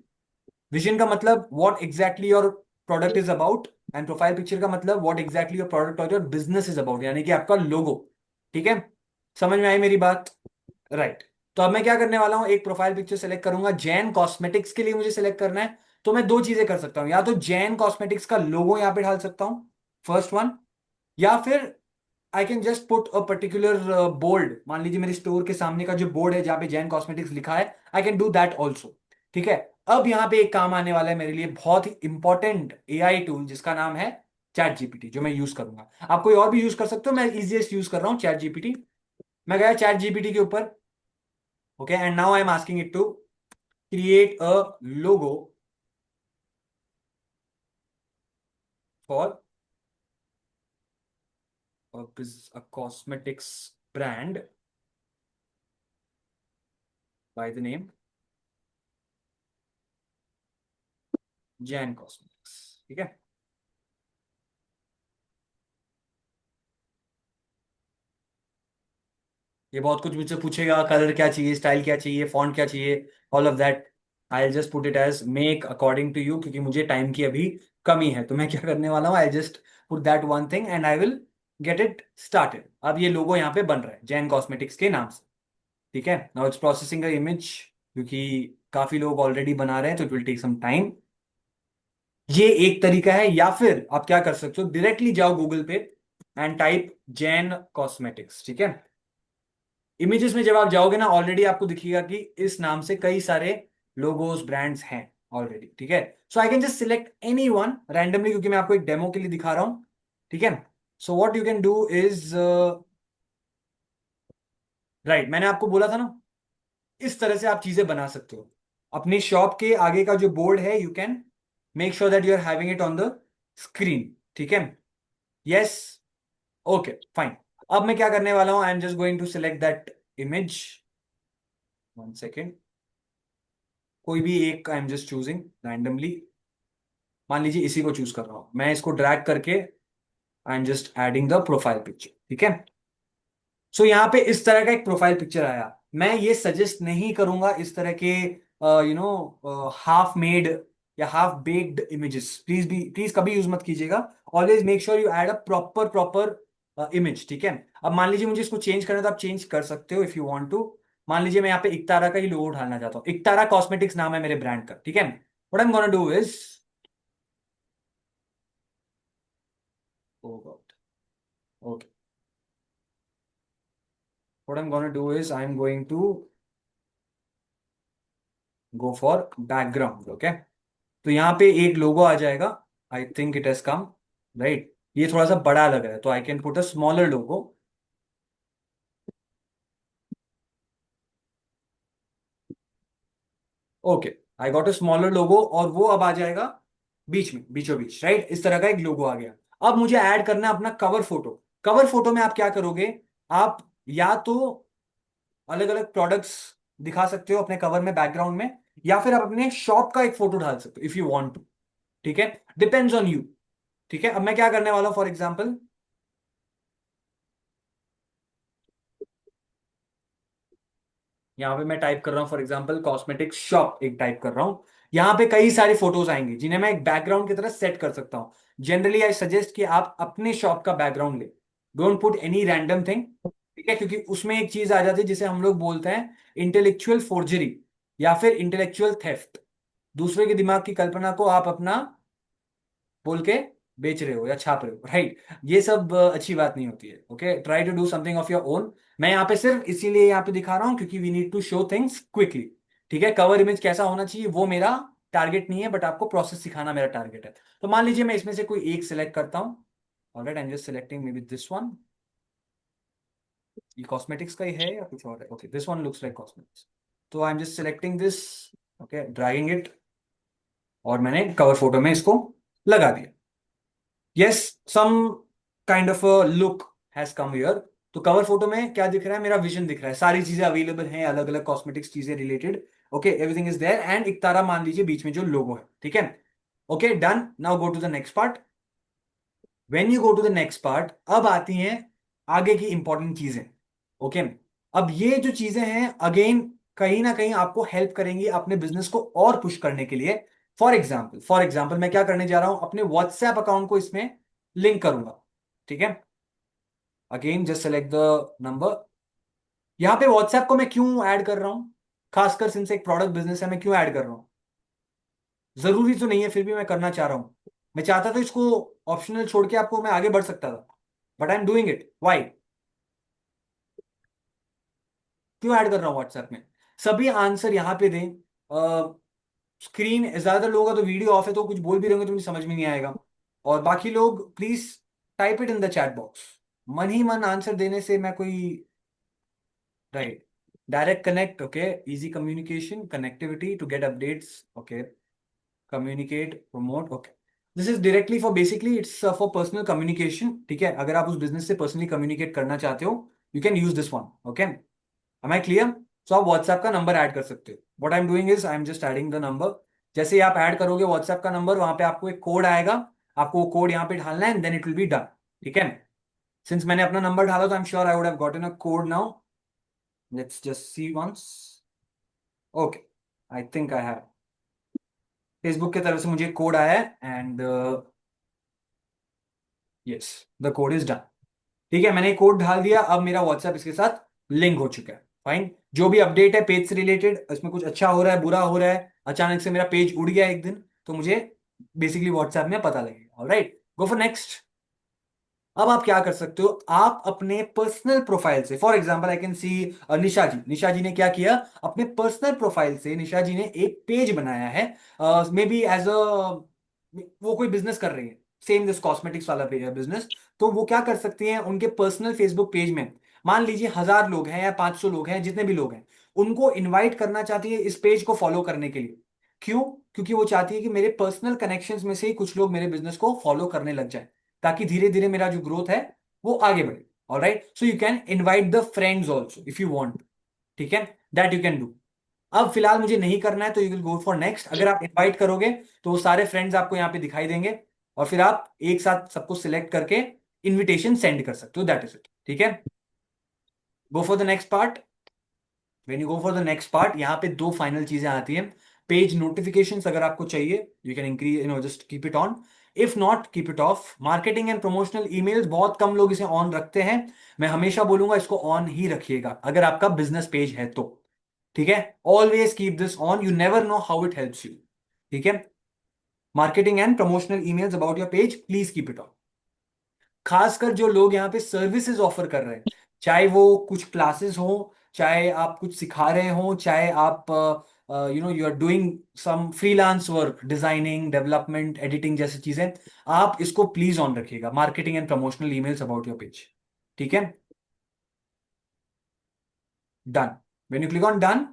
विजन का मतलब what exactly your product is about, and profile picture का मतलब व्हाट एग्जैक्टली योर प्रोडक्ट और योर बिजनेस इज अबाउट, यानी कि आपका लोगो, ठीक है। समझ में आई मेरी बात, राइट। तो अब मैं क्या करने वाला हूं, एक प्रोफाइल पिक्चर सेलेक्ट करूंगा, जैन कॉस्मेटिक्स के लिए मुझे सेलेक्ट करना है। तो मैं दो चीजें कर सकता हूं, या तो जैन कॉस्मेटिक्स का लोगो यहां पे डाल सकता हूं, फर्स्ट वन, या फिर आई can just put a particular board, मान लीजिए मेरे स्टोर के सामने का जो बोर्ड है जहां पे जैन कॉस्मेटिक्स लिखा है, I can do that also, ठीक है। अब यहाँ पे एक काम आने वाला है मेरे लिए, बहुत ही इंपॉर्टेंट एआई टूल जिसका नाम है चैट जीपीटी, जो मैं यूज करूंगा। आप कोई और भी यूज कर सकते हो, मैं इजीएस्ट यूज कर रहा हूँ चैट जीपीटी। मैं गया चैट जीपीटी के ऊपर, okay, and now I am asking it to create a logo for a cosmetics brand by the name Jain cosmetics, ठीक है। ये बहुत कुछ मुझसे पूछेगा, कलर क्या चाहिए, स्टाइल क्या चाहिए, फॉन्ट क्या चाहिए, all of that. I just put it as make according to you, क्योंकि मुझे टाइम की अभी कमी है। तो मैं क्या करने वाला हूँ, आई just put that one thing and I will get it started. अब ये लोगो यहाँ पे बन रहा है जैन कॉस्मेटिक्स के नाम से, ठीक है। Now it's processing a image, क्योंकि काफी लोग ऑलरेडी बना रहे हैं, तो it will take some time. ये एक तरीका है, या फिर आप क्या कर सकते हो, डायरेक्टली जाओ गूगल पे एंड टाइप जैन कॉस्मेटिक्स, ठीक है। इमेजेस में जब आप जाओगे ना, ऑलरेडी आपको दिखेगा कि इस नाम से कई सारे लोगोस ब्रांड्स हैं ऑलरेडी, ठीक है। So I can just select any one randomly, क्योंकि मैं आपको एक डेमो के लिए दिखा रहा हूं, ठीक है। So what you can do is, right, मैंने आपको बोला था ना, इस तरह से आप चीजें बना सकते हो। अपनी शॉप के आगे का जो बोर्ड है, you can make sure that you are having it on the screen, ठीक है। Yes, okay, fine. अब मैं क्या करने वाला हूं, I am just going to select that image, one second, कोई भी एक I am just choosing randomly, मान लीजिए इसी को चूज कर रहा हूं मैं, इसको ड्रैग करके आई am just adding the profile picture, ठीक है। सो यहाँ पे इस तरह का एक प्रोफाइल पिक्चर आया। मैं ये सजेस्ट नहीं करूंगा इस तरह के हाफ मेड या हाफ बेक्ड इमेजेस, प्लीज कभी यूज मत कीजिएगा। Always make sure you add a proper proper image, ठीक है। अब मान लीजिए मुझे इसको चेंज करना है, तो आप चेंज कर सकते हो इफ यू वांट टू। मान लीजिए मैं यहाँ पे इकतारा का ही लोगो डालना चाहता हूँ, इकतारा कॉस्मेटिक्स नाम है मेरे ब्रांड का, ठीक है। What I am gonna do is, oh God, okay, what I am gonna do is I am going to go for background, okay. तो यहाँ पे एक लोगो आ जाएगा, I think it has come, right. ये थोड़ा सा बड़ा लग रहा है, तो I can put a smaller logo. Okay, I got a smaller logo, और वो अब आ जाएगा बीच में, बीचों बीच, राइट? इस तरह का एक लोगो आ गया। अब मुझे ऐड करना है अपना कवर फोटो। कवर फोटो में आप क्या करोगे? आप या तो अलग अलग प्रोडक्ट्स दिखा सकते हो अपने कवर में, बैकग्राउंड में, या फिर आप अपने शॉप का एक फोटो डाल सकते हो इफ यू वांट टू। ठीक है, डिपेंड्स ऑन यू। ठीक है, अब मैं क्या करने वाला हूं, फॉर एग्जाम्पल यहाँ पे मैं टाइप कर रहा हूँ, फॉर एग्जाम्पल कॉस्मेटिक शॉप एक टाइप कर रहा हूँ। यहाँ पे कई सारी फोटोज आएंगी जिन्हें मैं एक बैकग्राउंड की तरह सेट कर सकता हूँ। जनरली आई सजेस्ट कि आप अपने शॉप का बैकग्राउंड ले, don't put any random thing. ठीक है, क्योंकि उसमें एक चीज आ जाती है जिसे हम लोग बोलते हैं इंटेलेक्चुअल फोर्जरी या फिर इंटेलेक्चुअल थेफ्ट। दूसरे के दिमाग की कल्पना को आप अपना बोल के बेच रहे हो या छाप रहे हो, राइट? ये सब अच्छी बात नहीं होती है। Okay, try to do something of your own. मैं यहाँ पे सिर्फ इसीलिए यहाँ पे दिखा रहा हूँ क्योंकि we need to show things quickly. ठीक है, कवर इमेज कैसा होना चाहिए वो मेरा टारगेट नहीं है, बट आपको प्रोसेस सिखाना मेरा टारगेट है। तो मान लीजिए मैं इसमें से कोई एक सिलेक्ट करता हूँ। Alright, I am just selecting maybe this one. ये कॉस्मेटिक्स का ही है या कुछ और है? Okay, this one looks like cosmetics. तो I am just selecting this. Okay, dragging it, और मैंने कवर फोटो में इसको लगा दिया। Yes, some kind of a look has come here. तो कवर फोटो में क्या दिख रहा है? मेरा विजन दिख रहा है, सारी चीजें अवेलेबल हैं, अलग अलग कॉस्मेटिक्स चीजें related. Okay, everything is there, and Ektara मान लीजिए बीच में जो लोगो है। ठीक है, okay done. Now go to the next part. When you go to the next part, अब आती हैं आगे की इंपॉर्टेंट चीजें। ओके, अब ये जो चीजें हैं अगेन कहीं ना कहीं आपको हेल्प करेंगी अपने बिजनेस को और पुश करने के लिए। फॉर एग्जाम्पल मैं क्या करने जा रहा हूं, अपने व्हाट्सएप अकाउंट को इसमें लिंक करूंगा। ठीक है, again just select the number. यहां पे व्हाट्सएप को मैं क्यों ऐड कर रहा हूं? खासकर सिंस एक प्रोडक्ट बिजनेस है, मैं क्यों ऐड कर रहा हूं? जरूरी तो नहीं है, फिर भी मैं करना चाह रहा हूं। मैं चाहता तो इसको ऑप्शनल छोड़ के आपको मैं आगे बढ़ सकता था, but I am doing it. Why? क्यों ऐड कर रहा हूं व्हाट्सएप में? सभी आंसर यहां पे दें। स्क्रीन ज्यादातर लोगों का तो वीडियो ऑफ है, तो कुछ बोल भी रहोगे तो मुझे समझ में नहीं आएगा। और बाकी लोग please type it in the chat box. मन ही मन आंसर देने से मैं कोई, right? Direct connect, okay, easy communication, connectivity to get updates, okay, communicate, promote, okay. This is directly for, basically it's for personal communication. ठीक है, अगर आप उस बिजनेस से पर्सनली कम्युनिकेट करना चाहते हो, you can use this one. Okay, am I clear? So आप व्हाट्सएप का नंबर ऐड कर सकते हो। What I am doing is I am just adding the number. जैसे ही आप ऐड करोगे व्हाट्सएप का नंबर, वहां पे आपको एक कोड आएगा, आपको वो कोड यहाँ पे ढालना है, and then it will be done. ठीक है, सिंस मैंने अपना नंबर डाला तो I am sure I would have gotten a code now. Let's just see once. Okay, I think I have, Facebook की तरफ से मुझे कोड आया है, and yes, the code is done. ठीक है, मैंने कोड डाल दिया, अब मेरा व्हाट्सएप इसके साथ लिंक हो चुका है। फाइन, जो भी अपडेट है पेज से रिलेटेड, इसमें कुछ अच्छा हो रहा है, बुरा हो रहा है, अचानक से मेरा पेज उड़ गया एक दिन, तो मुझे बेसिकली व्हाट्सएप में पता लगेगा। Alright, go for next. अब आप क्या कर सकते हो, आप अपने पर्सनल प्रोफाइल से, for example I can see Nisha ji ने क्या किया, अपने पर्सनल प्रोफाइल से निशा जी ने एक पेज बनाया है, मे बी एज अ, वो कोई बिजनेस कर रही है, सेम दिस कॉस्मेटिक्स वाला बिजनेस। तो वो क्या कर सकती हैं, उनके पर्सनल फेसबुक पेज में मान लीजिए 1,000 लोग हैं या 500 लोग हैं, जितने भी लोग हैं, उनको इनवाइट करना चाहती है इस पेज को फॉलो करने के लिए। क्यों? क्योंकि वो चाहती है कि मेरे पर्सनल कनेक्शंस में से ही कुछ लोग मेरे बिजनेस को फॉलो करने लग जाए, ताकि धीरे धीरे मेरा जो ग्रोथ है वो आगे बढ़े। Alright, so you can invite the friends also if you want. ठीक है, दैट यू कैन डू। अब फिलहाल मुझे नहीं करना है, तो you will go for next. अगर आप इनवाइट करोगे तो वो सारे फ्रेंड्स आपको यहाँ पे दिखाई देंगे, और फिर आप एक साथ सबको सिलेक्ट करके इनविटेशन सेंड कर सकते हो। That is it. ठीक है, go for the next part. When you go for the next part, यहाँ पे दो फाइनल चीजें आती हैं। पेज नोटिफिकेशंस अगर आपको चाहिए, you can increase, just keep it on. If not, keep it of. Marketing and promotional emails, बहुत कम लोग इसे ऑन रखते हैं। मैं हमेशा बोलूंगा इसको ऑन ही रखिएगा अगर आपका बिजनेस पेज है तो। ठीक है, always keep this on, you never know how it helps you. ठीक है, marketing and promotional emails about your page, please keep it on. खासकर जो लोग यहाँ पे सर्विसेज ऑफर कर रहे हैं, चाहे वो कुछ क्लासेस हो, चाहे आप कुछ सिखा रहे हो, चाहे आप you are doing some freelance work, designing, development, editing जैसी चीजें, आप इसको प्लीज ऑन रखिएगा, marketing and promotional emails about your page. ठीक है, done. When you click on done,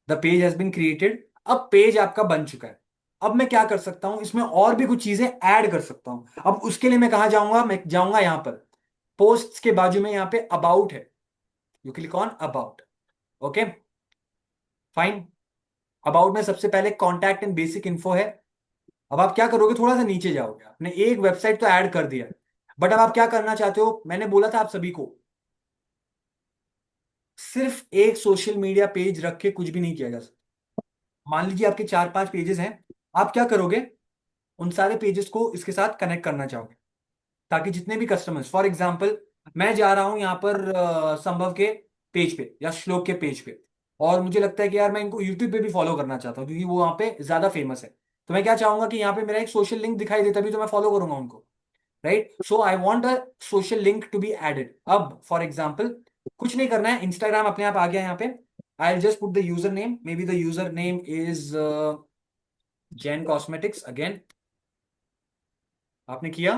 the page has been created. अब पेज आपका बन चुका है। अब मैं क्या कर सकता हूं, इसमें और भी कुछ चीजें ऐड कर सकता हूं। अब उसके लिए मैं कहां जाऊंगा, मैं जाऊंगा यहां पर पोस्ट्स के बाजू में, यहां पे अबाउट है, you click on about. Okay fine. About में सबसे पहले कॉन्टैक्ट एंड बेसिक इन्फो है। अब आप क्या करोगे, थोड़ा सा नीचे जाओगे, आपने एक वेबसाइट तो ऐड कर दिया, बट अब आप क्या करना चाहते हो, मैंने बोला था आप सभी को सिर्फ एक सोशल मीडिया पेज रख के कुछ भी नहीं किया जा सकता। मान लीजिए आपके 4-5 पेजेस हैं, आप क्या करोगे, उन सारे पेजेस को इसके साथ कनेक्ट करना चाहोगे, ताकि जितने भी कस्टमर्स, फॉर एग्जांपल मैं जा रहा हूं यहां पर संभव के पेज पे या श्लोक के पेज पे, और मुझे लगता है कि यार मैं इनको यूट्यूब पे भी फॉलो करना चाहता हूँ क्योंकि वो वहां पे ज्यादा फेमस है। तो मैं क्या चाहूंगा कि यहाँ पे मेरा एक सोशल लिंक दिखाई दे, तभी तो मैं फॉलो करूंगा उनको, right. So I want a social link to be added. अब फॉर एग्जाम्पल कुछ नहीं करना है, इंस्टाग्राम अपने आप आ गया यहाँ पे। I just put the user name, may be the user name is Jain cosmetics again. आपने किया,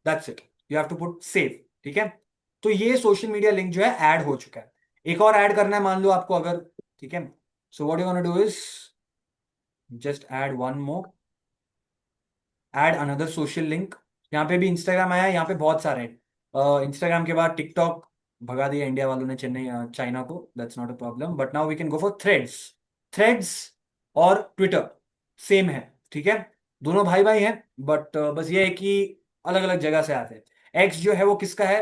that's it, you have to put save. ठीक है, तो ये सोशल मीडिया लिंक जो है ऐड हो चुका है। एक और ऐड करना है मान लो आपको अगर, ठीक है। So what you want to do is just add one more, add another social link. यहाँ पे भी इंस्टाग्राम आया है, यहाँ पे बहुत सारे हैं। इंस्टाग्राम के बाद टिकटॉक भगा दिया इंडिया वालों ने, चेन्नई चाइना को, that's not a problem, but now we can go for threads. Threads और ट्विटर सेम है, ठीक है, दोनों भाई भाई हैं, बट बस ये है कि अलग अलग जगह से आते हैं। एक्स जो है वो किसका है,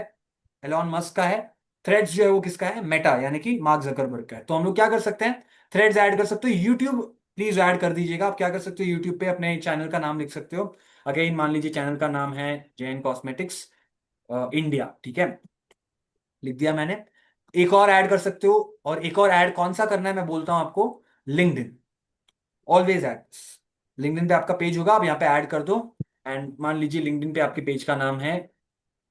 एलॉन मस्क का है। थ्रेड्स जो है वो किसका है, मेटा यानी कि मार्क जकरबर्ग का है। तो हम लोग क्या कर सकते हैं, थ्रेड्स ऐड कर सकते हो। यूट्यूब प्लीज ऐड कर दीजिएगा। आप क्या कर सकते हो, यूट्यूब पे अपने चैनल का नाम लिख सकते हो। अगेन मान लीजिए चैनल का नाम है जैन कॉस्मेटिक्स इंडिया, ठीक है, लिख दिया मैंने। एक और ऐड कर सकते हो, और एक और ऐड कौन सा करना है मैं बोलता हूं आपको, लिंक्डइन। ऑलवेज ऐड, लिंक्डइन पे आपका पेज होगा, आप यहाँ पे ऐड कर दो। एंड मान लीजिए लिंक्डइन पे आपके पेज का नाम है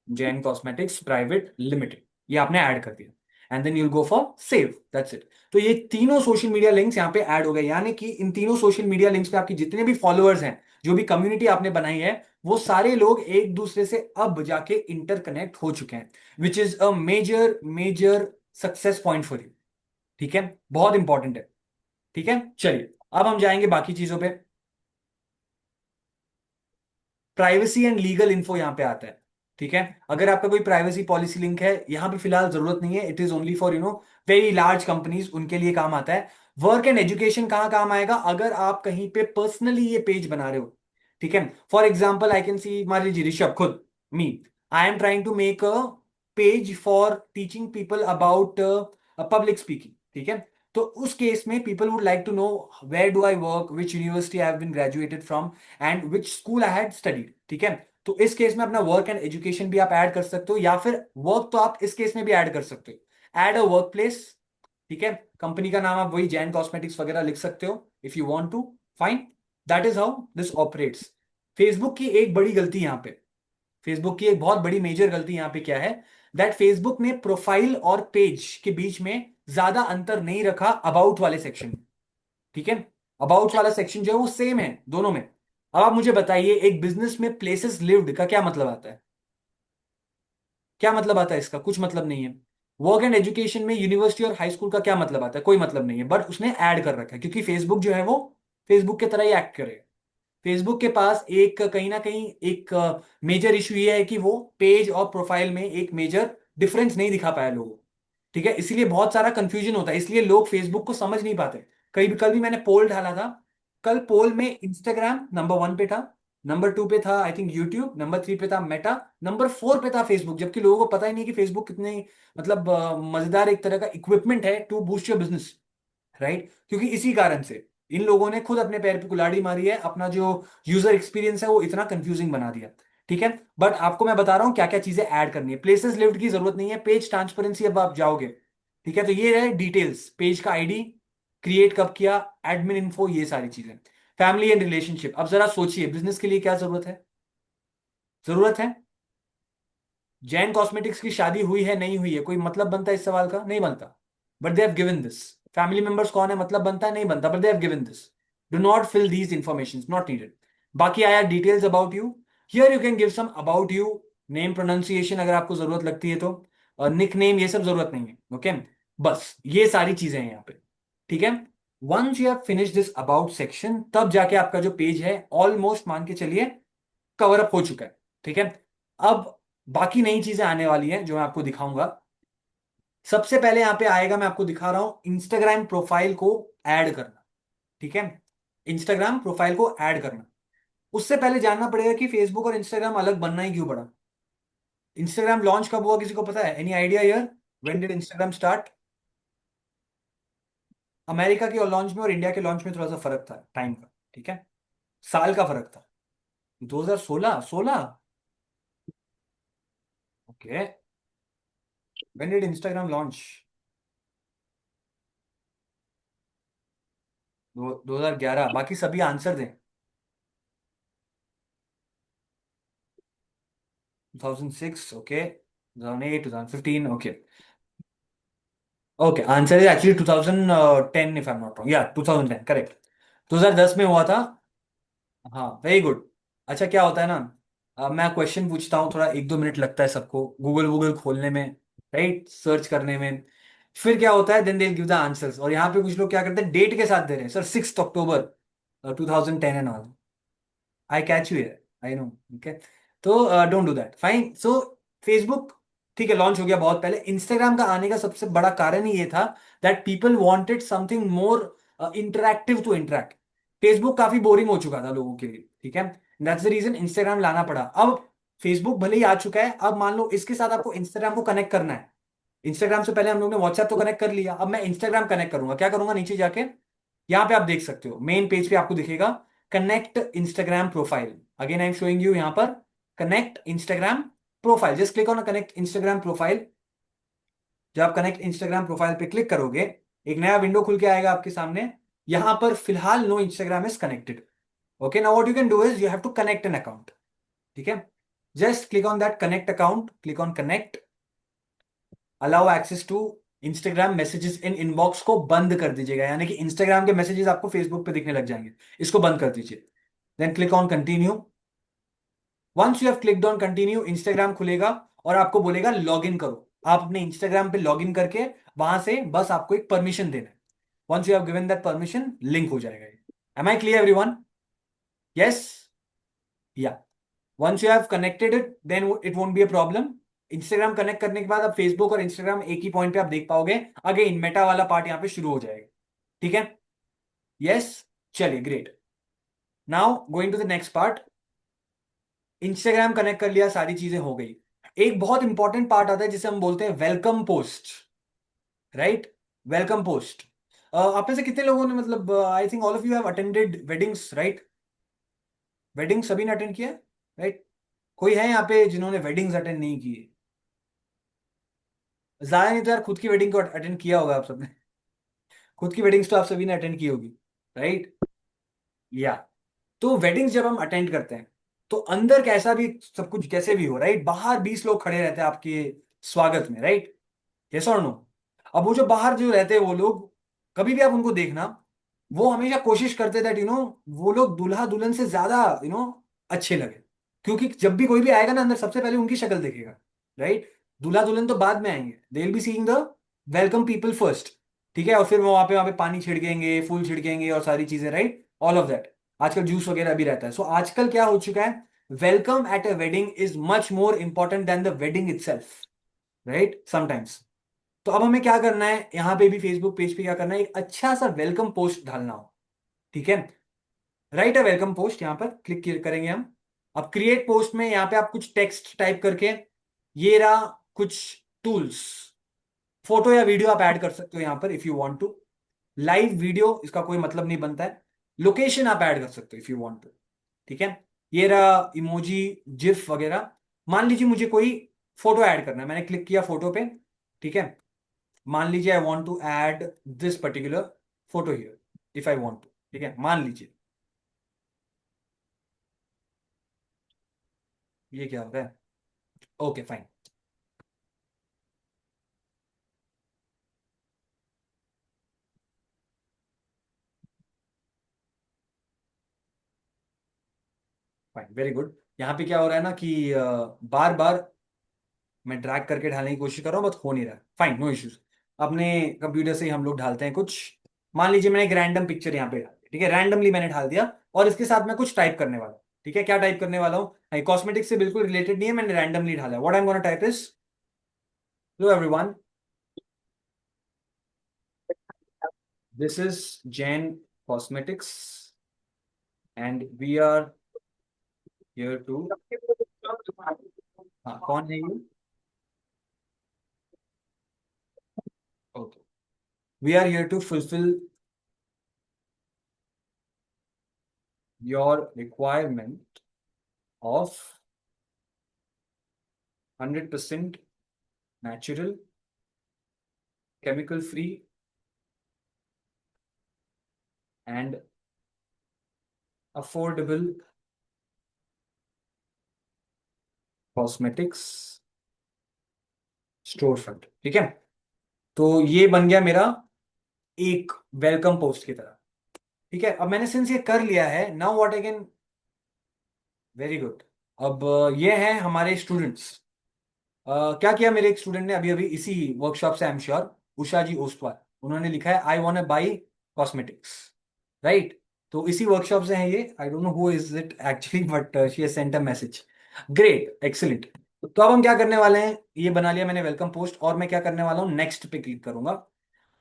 जैन कॉस्मेटिक्स प्राइवेट लिमिटेड, ये आपने ऐड कर दिया, and then you'll go for save, that's it. तो ये तीनों सोशल मीडिया लिंक्स यहाँ पे ऐड हो गए, यानी कि इन तीनों सोशल मीडिया लिंक्स पे आपके जितने भी फॉलोअर्स हैं, जो भी कम्युनिटी आपने बनाई है, वो सारे लोग एक दूसरे से अब जाके इंटरकनेक्ट हो चुके हैं, which is a major major success point for you. ठीक है, बहुत इंपॉर्टेंट है। ठीक है, चलिए अब हम जाएंगे बाकी चीजों पे। प्राइवेसी एंड लीगल इन्फो यहां पे आता है। ठीक है, अगर आपका कोई प्राइवेसी पॉलिसी लिंक है, यहां पे फिलहाल जरूरत नहीं है, it is only for very large companies, उनके लिए काम आता है। वर्क एंड एजुकेशन कहां काम आएगा, अगर आप कहीं पे पर्सनली ये पेज बना रहे हो। ठीक है, for example I can see, मान लीजिए ऋषभ खुद, me, I am trying to make a page for teaching people about public speaking. ठीक है, तो उस केस में people would like to know where do I work, which university I have been graduated from, and which school I had studied. ठीक है, तो इस case में अपना वर्क एंड एजुकेशन भी आप ऐड कर सकते हो, या फिर वर्क तो आप इस केस में भी ऐड कर सकते हो, ऐड अ वर्क प्लेस। ठीक है, कंपनी का नाम आप वही जैन कॉस्मेटिक्स वगैरह लिख सकते हो if you want to, fine. That is how this operates. Facebook की एक बड़ी गलती यहां पे, फेसबुक की एक बहुत बड़ी मेजर गलती यहां पे क्या है, दैट फेसबुक ने प्रोफाइल और पेज के बीच में ज्यादा अंतर नहीं रखा अबाउट वाले सेक्शन में। ठीक है, अबाउट वाला सेक्शन जो है वो सेम है दोनों में। अब आप मुझे बताइए, एक बिजनेस में प्लेसेस लिव्ड का क्या मतलब आता है, क्या मतलब आता है इसका, कुछ मतलब नहीं है। वर्क एंड एजुकेशन में यूनिवर्सिटी और हाई स्कूल का क्या मतलब आता है, कोई मतलब नहीं है, बट उसने ऐड कर रखा है क्योंकि फेसबुक जो है वो फेसबुक की तरह ही एक्ट करेगा। फेसबुक के पास एक कहीं ना कहीं एक मेजर इशू ये है कि वो पेज और प्रोफाइल में एक मेजर डिफरेंस नहीं दिखा पाया लोगों को। ठीक है, इसीलिए बहुत सारा कंफ्यूजन होता है, इसलिए लोग फेसबुक को समझ नहीं पाते। कल भी मैंने पोल डाला था, कल पोल में इंस्टाग्राम नंबर 1 पे था, नंबर 2 पे था आई थिंक यूट्यूब, नंबर 3 पे था मेटा, नंबर 4 पे था फेसबुक, जबकि लोगों को पता ही नहीं कि फेसबुक कितने मतलब मजेदार एक तरह का इक्विपमेंट है to boost your business, right. क्योंकि इसी कारण से इन लोगों ने खुद अपने पैर पे कुल्हाड़ी मारी है, अपना जो यूजर एक्सपीरियंस है वो इतना कंफ्यूजिंग बना दिया। ठीक है, बट आपको मैं बता रहा हूं क्या क्या चीजें ऐड करनी है। प्लेसेस लिव्ड की जरूरत नहीं है, पेज ट्रांसपेरेंसी अब आप जाओगे। ठीक है, तो ये रहे डिटेल्स, पेज का आईडी, क्रिएट कब किया, एडमिन इन्फो, ये सारी चीजें। फैमिली एंड रिलेशनशिप, अब जरा सोचिए बिजनेस के लिए क्या जरूरत है, जरूरत है। जैन कॉस्मेटिक्स की शादी हुई है नहीं हुई है, कोई मतलब बनता है इस सवाल का, नहीं बनता, but they have given this. Family members कौन है, मतलब बनता है नहीं बनता, but they have given this. Do not fill these information, not needed. बाकी आया details about you. Here you can give some about you, name pronunciation अगर आपको जरूरत लगती है तो, और निक नेम ये सब जरूरत नहीं है. ओके, बस ये सारी चीजें हैं यहाँ पे. ठीक है. Once you have finish this about section, तब जाके आपका जो पेज है ऑलमोस्ट मान के चलिए कवर अप हो चुका है. ठीक है. अब बाकी नई चीजें आने वाली हैं जो मैं आपको दिखाऊंगा. सबसे पहले यहां पे आएगा, मैं आपको दिखा रहा हूं, इंस्टाग्राम प्रोफाइल को ऐड करना. ठीक है. इंस्टाग्राम प्रोफाइल को ऐड करना. उससे पहले जानना पड़ेगा कि फेसबुक और इंस्टाग्राम अलग बनना ही क्यों पड़ा. इंस्टाग्राम लॉन्च कब हुआ, किसी को पता है? Any idea here? When did Instagram start? America के लॉन्च में और इंडिया के लॉन्च में थोड़ा सा फर्क था टाइम का. ठीक है. साल का फर्क था. 2016. 16. Okay. When did Instagram launch? 2011. बाकी सभी आंसर दें. 2006. Okay. 2008. 2015. Okay. Okay, answer is actually 2010 if I am not wrong. या 2010 करेक्ट. 2010 में हुआ था. हाँ, वेरी गुड. अच्छा, क्या होता है ना, मैं क्वेश्चन पूछता हूँ, थोड़ा 1-2 मिनट लगता है सबको गूगल वूगल खोलने में, राइट, सर्च करने में. फिर क्या होता है, then they give the answers. और यहाँ पे कुछ लोग क्या करते हैं, डेट के साथ दे रहे हैं, sir 6 October 2010 and all. I catch you here, I know. Okay. तो don't do that. Fine. So Facebook, ठीक है, लॉन्च हो गया बहुत पहले. इंस्टाग्राम का आने का सबसे बड़ा कारण ही ये था that people wanted something more interactive to interact. Facebook काफी बोरिंग हो चुका था लोगों के लिए. ठीक है. दैट्स द रीजन इंस्टाग्राम लाना पड़ा. अब फेसबुक भले ही आ चुका है, अब मान लो इसके साथ आपको इंस्टाग्राम को कनेक्ट करना है. इंस्टाग्राम से पहले हम लोग ने व्हाट्सएप तो कनेक्ट कर लिया, अब मैं इंस्टाग्राम कनेक्ट करूंगा. क्या करूंगा, नीचे जाके यहाँ पे आप देख सकते हो, मेन पेज पे आपको दिखेगा connect Instagram profile. Again I am showing you यहाँ पर connect Instagram profile. Just click on connect Instagram profile. जब आप कनेक्ट इंस्टाग्राम प्रोफाइल पे क्लिक करोगे, एक नया विंडो खुल के आएगा आपके सामने. यहां पर फिलहाल no Instagram is connected. Okay, now what you can do is you have to connect an account. ठीक है. Just click on that connect account, click on connect, allow access to Instagram messages in inbox को बंद कर दीजिएगा, यानी कि Instagram के messages आपको फेसबुक पे दिखने लग जाएंगे. इसको बंद कर दीजिए. Then click on continue. Once you have clicked on continue, Instagram खुलेगा और आपको बोलेगा लॉग इन करो. आप अपने इंस्टाग्राम पे लॉग इन करके वहां से बस आपको एक परमिशन देना है. Once you have given that permission, link हो जाएगा. Am I clear everyone? Yes. Yeah. Once you have connected it, then it won't be a problem. Instagram connect करने के बाद अब फेसबुक और इंस्टाग्राम एक ही पॉइंट पे आप देख पाओगे. अगेन मेटा वाला पार्ट यहाँ पे शुरू हो जाएगा. ठीक है. यस. चलिए, great. Now going to the next part. Instagram connect कर लिया, सारी चीजें हो गई. एक बहुत इंपॉर्टेंट पार्ट आता है जिसे हम बोलते हैं welcome post. Right. Welcome post. आप में से कितने लोगों ने, मतलब I think all of you have attended weddings, right? Wedding सभी ने अटेंड किया, राइट? कोई है यहाँ पे जिन्होंने वेडिंग्स अटेंड नहीं की है? ज्यादा नहीं तो यार खुद की वेडिंग को अटेंड किया होगा आप सबने. खुद की वेडिंग्स तो आप सभी ने अटेंड की होगी, राइट? या. तो वेडिंग्स जब हम अटेंड करते हैं तो अंदर कैसा भी सब कुछ कैसे भी हो, राइट, बाहर 20 लोग खड़े रहते हैं आपके स्वागत में, राइट? यस और नो? अब वो जो बाहर जो रहते हैं वो लोग, कभी भी आप उनको देखना, वो हमेशा कोशिश करते दैट वो लोग दूल्हा दुल्हन से ज्यादा अच्छे लगे. क्योंकि जब भी कोई भी आएगा ना अंदर, सबसे पहले उनकी शक्ल देखेगा, राइट? दूल्हा दुल्हन तो बाद में आएंगे, they will be seeing the welcome people first. ठीक है. और फिर वो वहां पे पानी छिड़केंगे, फूल छिड़केंगे और सारी चीजें, राइट, ऑल ऑफ दैट. आजकल जूस वगैरह भी रहता है. सो आजकल क्या हो चुका है, welcome at a wedding is much more important than the wedding itself, right, sometimes. तो अब हमें क्या करना है, यहां पे भी फेसबुक पेज पे क्या करना है, एक अच्छा सा वेलकम पोस्ट डालना हो. ठीक है. राइट अ वेलकम पोस्ट, यहां पर क्लिक करेंगे हम. अब क्रिएट पोस्ट में यहां पे आप कुछ टेक्स्ट टाइप करके, ये रहा कुछ टूल्स. फोटो या वीडियो आप ऐड कर सकते हो यहां पर if you want to. Live video, इसका कोई मतलब नहीं बनता है. लोकेशन आप ऐड कर सकते हो इफ यू वांट टू. ठीक है. ये रहा इमोजी, जिफ वगैरह. मान लीजिए मुझे कोई फोटो ऐड करना है, मैंने क्लिक किया फोटो पे. ठीक है. मान लीजिए I want to add this particular photo here, if I want to. ठीक है, मान लीजिए ये क्या होता है. Okay, fine. Fine, very good. यहाँ पे क्या हो रहा है ना कि बार बार मैं ड्रैग करके ढालने की कोशिश कर रहा हूँ बट हो नहीं रहा। Fine, no issues. अपने कंप्यूटर से ही हम लोग ढालते हैं कुछ। मान लीजिए मैंने एक रैंडम पिक्चर यहाँ पे डाल दी, ठीक है, रैंडमली मैंने ढाल दिया और इसके साथ मैं कुछ टाइप करने वाला हूँ। ठीक है, क्या टाइप करने वाला हूँ? कॉस्मेटिक्स से बिल्कुल रिलेटेड नहीं है, मैंने रैंडमली ढाला है। What I am gonna type is, hello everyone, this is Jain cosmetics and we are here to, हाँ कौन है ये? Okay, we are here to fulfil your requirement of 100% natural, chemical free and affordable cosmetics store front. ठीक है, तो ये बन गया मेरा एक वेलकम पोस्ट की तरह। ठीक है, अब मैंने सिंस ये कर लिया है, now what I can, very good. अब ये हैं हमारे स्टूडेंट्स। क्या किया मेरे एक स्टूडेंट ने अभी अभी इसी वर्कशॉप से, आई एम श्योर, उषा जी ओस्तवाल, उन्होंने लिखा है आई want two by cosmetics, right? तो इसी वर्कशॉप से है ये, I don't know who is it actually but she has sent a message. Great, excellent. तो अब हम क्या करने वाले हैं, ये बना लिया मैंने वेलकम पोस्ट, और मैं क्या करने वाला हूँ, नेक्स्ट पे क्लिक करूंगा।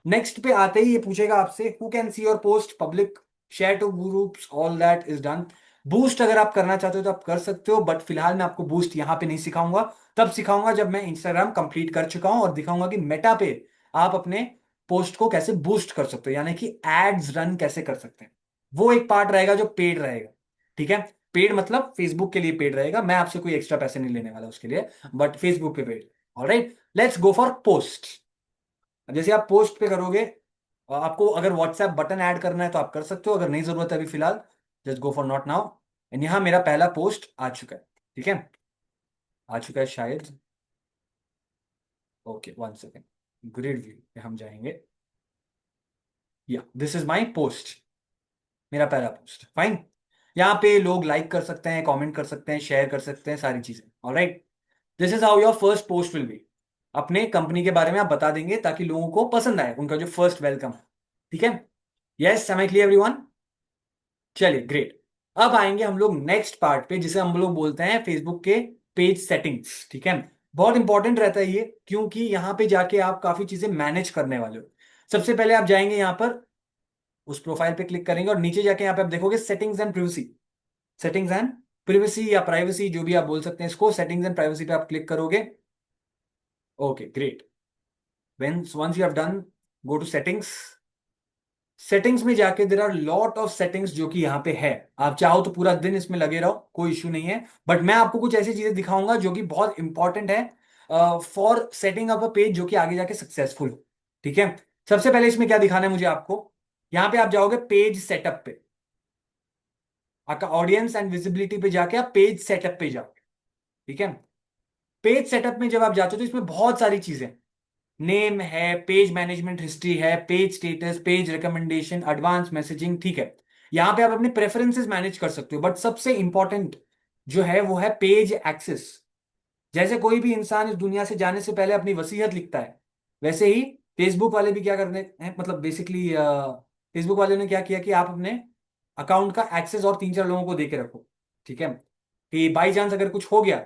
नेक्स्ट पे आते ही ये पूछेगा आपसे who can see your post, public, share two groups, all that is done. Boost अगर आप करना चाहते हो तो आप कर सकते हो, बट फिलहाल मैं आपको बूस्ट यहाँ पे नहीं सिखाऊंगा, तब सिखाऊंगा जब मैं इंस्टाग्राम कंप्लीट कर चुका हूं और दिखाऊंगा कि मेटा पे आप अपने पोस्ट को कैसे बूस्ट कर सकते हो, यानी कि एड्स रन कैसे कर सकते हैं। वो एक पार्ट रहेगा जो पेड रहेगा। ठीक है, पेड मतलब फेसबुक के लिए पेड रहेगा, मैं आपसे कोई एक्स्ट्रा पैसे नहीं लेने वाला उसके लिए, बट फेसबुक पे paid. Alright, let's go for post. जैसे आप पोस्ट पे करोगे, आपको अगर व्हाट्सएप बटन ऐड करना है तो आप कर सकते हो, अगर नहीं जरूरत है अभी फिलहाल, just go for not now. And यहाँ मेरा पहला पोस्ट आ चुका है। ठीक है, आ चुका है शायद, okay one second, grid view पे हम जाएंगे, या दिस इज माई पोस्ट, मेरा पहला पोस्ट। फाइन, यहाँ पे लोग लाइक कर सकते हैं, कमेंट कर सकते हैं, शेयर कर सकते हैं, सारी चीजें। Alright, this is how your first post will be. अपने कंपनी के बारे में आप बता देंगे ताकि लोगों को पसंद आए, उनका जो फर्स्ट वेलकम। ठीक है, yes, am I clear everyone? चलिए ग्रेट। अब आएंगे हम लोग नेक्स्ट पार्ट पे, जिसे हम लोग बोलते हैं फेसबुक के पेज सेटिंग्स। ठीक है, बहुत इंपॉर्टेंट रहता है ये, क्योंकि यहाँ पे जाके आप काफी चीजें मैनेज करने वाले हो। सबसे पहले आप जाएंगे यहाँ पर, उस प्रोफाइल पे क्लिक करेंगे और नीचे जाके यहाँ पे आप देखोगे settings and privacy. Settings and privacy या प्राइवेसी, जो भी आप बोल सकते हैं इसको, सेटिंग्स एंड प्राइवेसी पे आप क्लिक करोगे। Okay great, once you have done, go to settings. Settings में जाके there are lot of settings जो कि यहाँ पे है, आप चाहो तो पूरा दिन इसमें लगे रहो, कोई इश्यू नहीं है, बट मैं आपको कुछ ऐसी चीजें दिखाऊंगा जो कि बहुत इंपॉर्टेंट है for setting up a page जो कि आगे जाके सक्सेसफुल हो। ठीक है, सबसे पहले इसमें क्या दिखाना है मुझे आपको, यहाँ पे आप जाओगे पेज सेटअप पे, आपका ऑडियंस एंड विजिबिलिटी पे जाके आप पेज सेटअप पे जाओगे। ठीक है, पेज सेटअप में जब आप जाते हो तो इसमें बहुत सारी चीजें, नेम है, पेज मैनेजमेंट हिस्ट्री है, page status, page recommendation, advance messaging. ठीक है, यहां पे आप अपने प्रेफरेंसेस मैनेज कर सकते हो, बट सबसे इंपॉर्टेंट जो है वो है पेज एक्सेस। जैसे कोई भी इंसान इस दुनिया से जाने से पहले अपनी वसीयत लिखता है, वैसे ही फेसबुक वाले भी क्या करने हैं, मतलब बेसिकली फेसबुक वाले ने क्या किया कि आप अपने अकाउंट का एक्सेस और 3-4 लोगों को दे के रखो। ठीक है, कि बाई चांस अगर कुछ हो गया,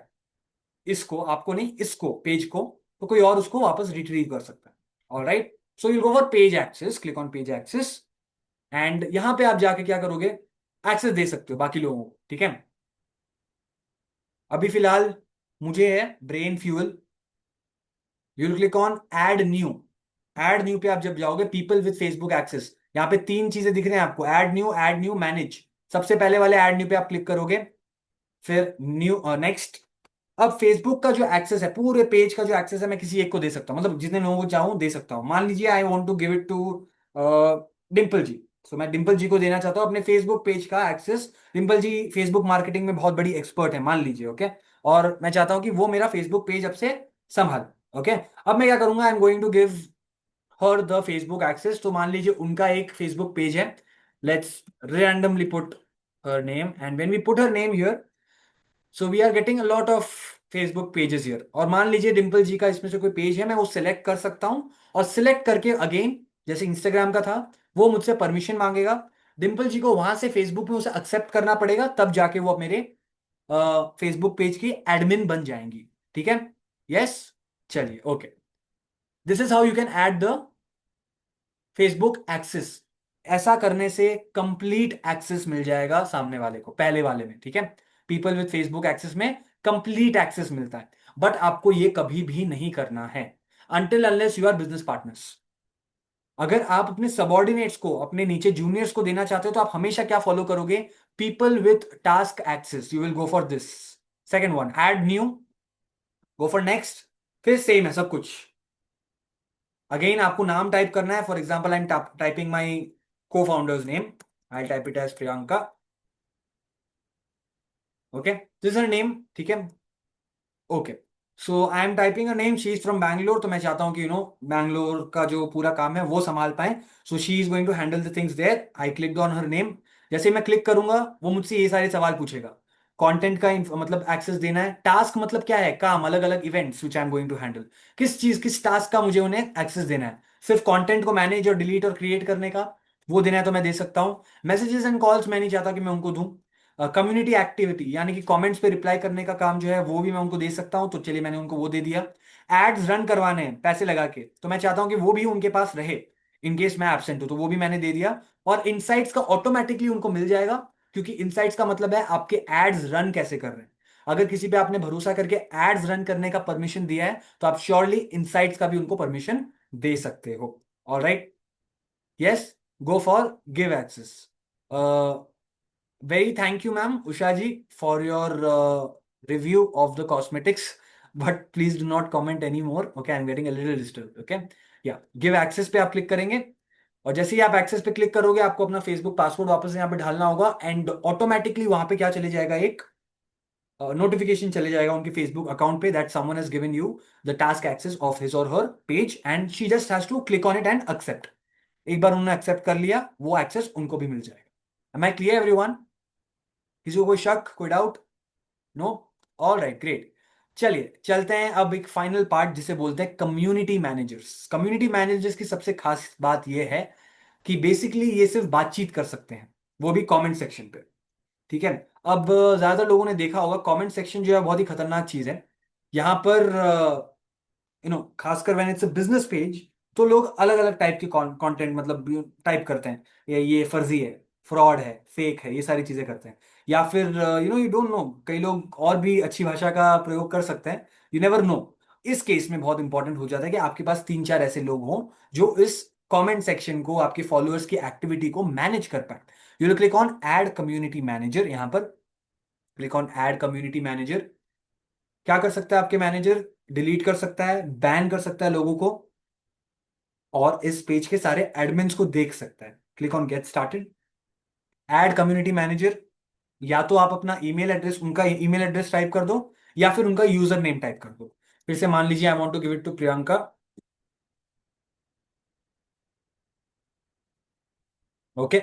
इसको आपको नहीं, इसको पेज को, तो कोई और उसको वापस रिट्रीव कर सकता है। Alright, so you go for page access, click on page access, and यहां पे आप जाके क्या करोगे, एक्सेस दे सकते हो बाकी लोगों को। ठीक है, अभी फिलहाल मुझे है brain fuel, you will click on add new. Add new पे आप जब जाओगे, पीपल विद फेसबुक एक्सेस, यहाँ पे 3 चीजें दिख रहे हैं आपको, ऐड न्यू, मैनेज। सबसे पहले वाले ऐड न्यू पे आप क्लिक करोगे, फिर न्यू, नेक्स्ट। अब फेसबुक का जो एक्सेस है, पूरे पेज का जो एक्सेस है, मैं किसी एक को दे सकता हूँ, मतलब जितने लोगों को चाहूँ दे सकता हूँ। मान लीजिए I want to give it to Dimple ji, तो मैं डिम्पल जी को देना चाहता हूँ अपने फेसबुक पेज का access. Dimple ji Facebook marketing में बहुत बड़ी एक्सपर्ट है मान लीजिए, ओके, और मैं चाहता हूँ कि वो मेरा फेसबुक पेज अब से संभाल। ओके, अब मैं क्या करूंगा, I am going to give her the Facebook access. तो मान लीजिए उनका एक फेसबुक पेज है, let's randomly put her name, and when we put her name here, so we are getting a lot of Facebook pages here. और मान लीजिए डिम्पल जी का इसमें से कोई पेज है, मैं वो सिलेक्ट कर सकता हूं, और सिलेक्ट करके अगेन जैसे इंस्टाग्राम का था, वो मुझसे परमिशन मांगेगा, डिम्पल जी को वहां से फेसबुक में उसे एक्सेप्ट करना पड़ेगा, तब जाके वो मेरे फेसबुक पेज की एडमिन बन जाएंगी। ठीक है, यस। चलिए, okay, this is how you can add the Facebook access. ऐसा करने से कंप्लीट एक्सेस मिल जाएगा सामने वाले को, पहले वाले में। ठीक है, पीपल विद फेसबुक एक्सेस में कंप्लीट एक्सेस मिलता है, बट आपको ये कभी भी नहीं करना है until unless you are business partners. अगर आप अपने सबॉर्डिनेट्स को, अपने नीचे जूनियर्स को देना चाहते हो, तो आप हमेशा क्या फॉलो करोगे? People with task access, you will go for this second one, add new, go for next, फिर सेम है सब कुछ। अगेन आपको नाम टाइप करना है, for example I am typing my co-founder's name, I type it as Priyanka. Okay, this is name. ठीक है, okay, so I am typing a name, she is from Bangalore, तो मैं चाहता हूं कि बैंगलोर का जो पूरा काम है वो संभाल पाए, so she is going to handle the things there. I click on her name. जैसे मैं क्लिक करूंगा, वो मुझसे ये सारे सवाल पूछेगा। कंटेंट का मतलब एक्सेस देना है, टास्क मतलब क्या है? काम, अलग अलग events which I am going to handle. किस चीज, किस टास्क का मुझे उन्हें एक्सेस देना है? सिर्फ कंटेंट को मैनेज और डिलीट और क्रिएट करने का, वो देना है तो मैं दे सकता हूँ। मैसेजेस एंड कॉल्स मैं नहीं चाहता कि मैं उनको दूं। कम्युनिटी एक्टिविटी यानी कि कमेंट्स पे रिप्लाई करने का काम जो है वो भी मैं उनको दे सकता हूं, तो चलिए मैंने उनको वो दे दिया। एड्स रन करवाने हैं पैसे लगा के, तो मैं चाहता हूं कि वो भी उनके पास रहे इन केस मैं एब्सेंट हूं, तो वो भी मैंने दे दिया। और इनसाइट्स का ऑटोमेटिकली उनको मिल जाएगा, क्योंकि इनसाइट्स का मतलब है आपके एड्स रन कैसे कर रहे हैं। अगर किसी पे आपने भरोसा करके एड्स रन करने का परमिशन दिया है, तो आप श्योरली इनसाइट्स का भी उनको परमिशन दे सकते हो। Alright, yes, go for give access. Very thank you, ma'am, Usha ji, for your review of the cosmetics. But please do not comment anymore. Okay, I'm getting a little disturbed. Okay, yeah, give access पे आप click करेंगे, और जैसे ही आप access पे click करोगे, आपको अपना फेसबुक पासवर्ड वापस यहाँ पे ढालना होगा, एंड ऑटोमेटिकली वहां पे क्या चले जाएगा, एक नोटिफिकेशन चले जाएगा उनके फेसबुक अकाउंट पे, that someone has given you the task access of his और her page, and she just has to click on it and accept. एक बार उन्होंने एक्सेप्ट कर लिया, वो एक्सेस उनको भी मिल जाएगा। Am I clear everyone? किसी को कोई शक, कोई doubt? No? All right, great. चलिए चलते हैं अब एक फाइनल पार्ट जिसे बोलते हैं कम्युनिटी मैनेजर्स। कम्युनिटी मैनेजर्स की सबसे खास बात यह है कि बेसिकली ये सिर्फ बातचीत कर सकते हैं, वो भी कमेंट सेक्शन पे। ठीक है, अब ज्यादातर लोगों ने देखा होगा कमेंट सेक्शन जो है बहुत ही खतरनाक चीज है। यहाँ पर खासकर when it's a business page, तो लोग अलग अलग टाइप के कंटेंट मतलब टाइप करते हैं, ये फर्जी है, फ्रॉड है, फेक है, ये सारी चीजें करते हैं। या फिर यू डोंट नो, कई लोग और भी अच्छी भाषा का प्रयोग कर सकते हैं, यू नेवर नो। इस केस में बहुत इंपॉर्टेंट हो जाता है कि आपके पास तीन चार ऐसे लोग हों जो इस कमेंट सेक्शन को, आपके फॉलोअर्स की एक्टिविटी को मैनेज कर पाए। You will click on add community manager, यहां पर click on add community manager. क्या कर सकता है आपके मैनेजर? डिलीट कर सकता है, बैन कर सकता है लोगों को, और इस पेज के सारे एडमिन्स को देख सकता है। Click on get started, add community manager. या तो आप अपना ईमेल एड्रेस, उनका ईमेल एड्रेस टाइप कर दो, या फिर उनका यूजर नेम टाइप कर दो। फिर से मान लीजिए I want to give it to Priyanka. Okay,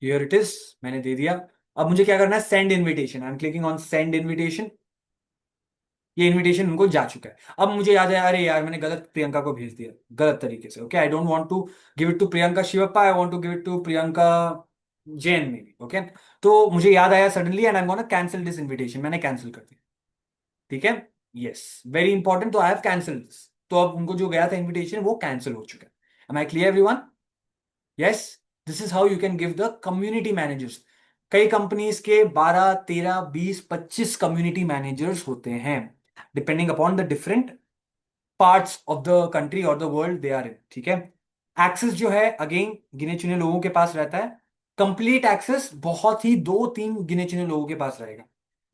here it is, मैंने दे दिया। अब मुझे क्या करना है? Send invitation. I am clicking on send invitation. ये इनविटेशन उनको जा चुका है। अब मुझे याद है, अरे यार मैंने गलत प्रियंका को भेज दिया, गलत तरीके से। Okay, I don't want to give it to Priyanka Shivappa, I want to give it to Priyanka Jain में भी। ओके, तो मुझे याद आया suddenly, and I am gonna cancel this invitation. मैंने कैंसिल कर दिया। ठीक है, यस, वेरी इंपॉर्टेंट, तो आई हैव कैंसिल दिस। तो अब उनको जो गया था इनविटेशन वो कैंसिल हो चुका है। Am I clear everyone? Yes, this is how you can give the community managers. कई कंपनीज के 12 13 20 25 कम्युनिटी मैनेजर्स होते हैं, depending upon the different parts of the country और the world they are in. ठीक है, एक्सेस जो है again गिने चुने लोगों के पास रहता है। कंप्लीट एक्सेस बहुत ही दो तीन गिने चुने लोगों के पास रहेगा।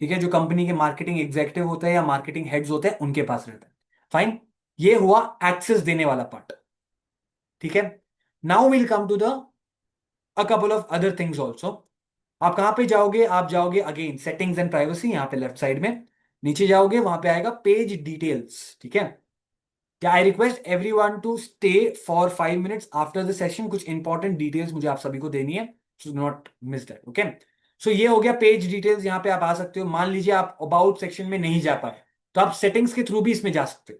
ठीक है, जो कंपनी के मार्केटिंग एग्जीक्यूटिव होते हैं या मार्केटिंग हेड्स होते हैं उनके पास रहता है। फाइन, ये हुआ एक्सेस देने वाला पार्ट। ठीक है, now will come to the a couple of other things also. आप कहां पे जाओगे? आप जाओगे अगेन सेटिंग्स एंड प्राइवेसी, यहां पे लेफ्ट साइड में नीचे जाओगे, वहां पे आएगा पेज डिटेल्स। ठीक है, क्या I request every one to stay for 5 minutes after the session, कुछ इंपॉर्टेंट डिटेल्स मुझे आप सभी को देनी है, नॉट मिस दैट। ओके, सो ये हो गया पेज डिटेल्स, यहाँ पे आप आ सकते हो। मान लीजिए आप अबाउट सेक्शन में नहीं जा पाए तो आप सेटिंग्स के थ्रू भी इसमें जा सकते हो।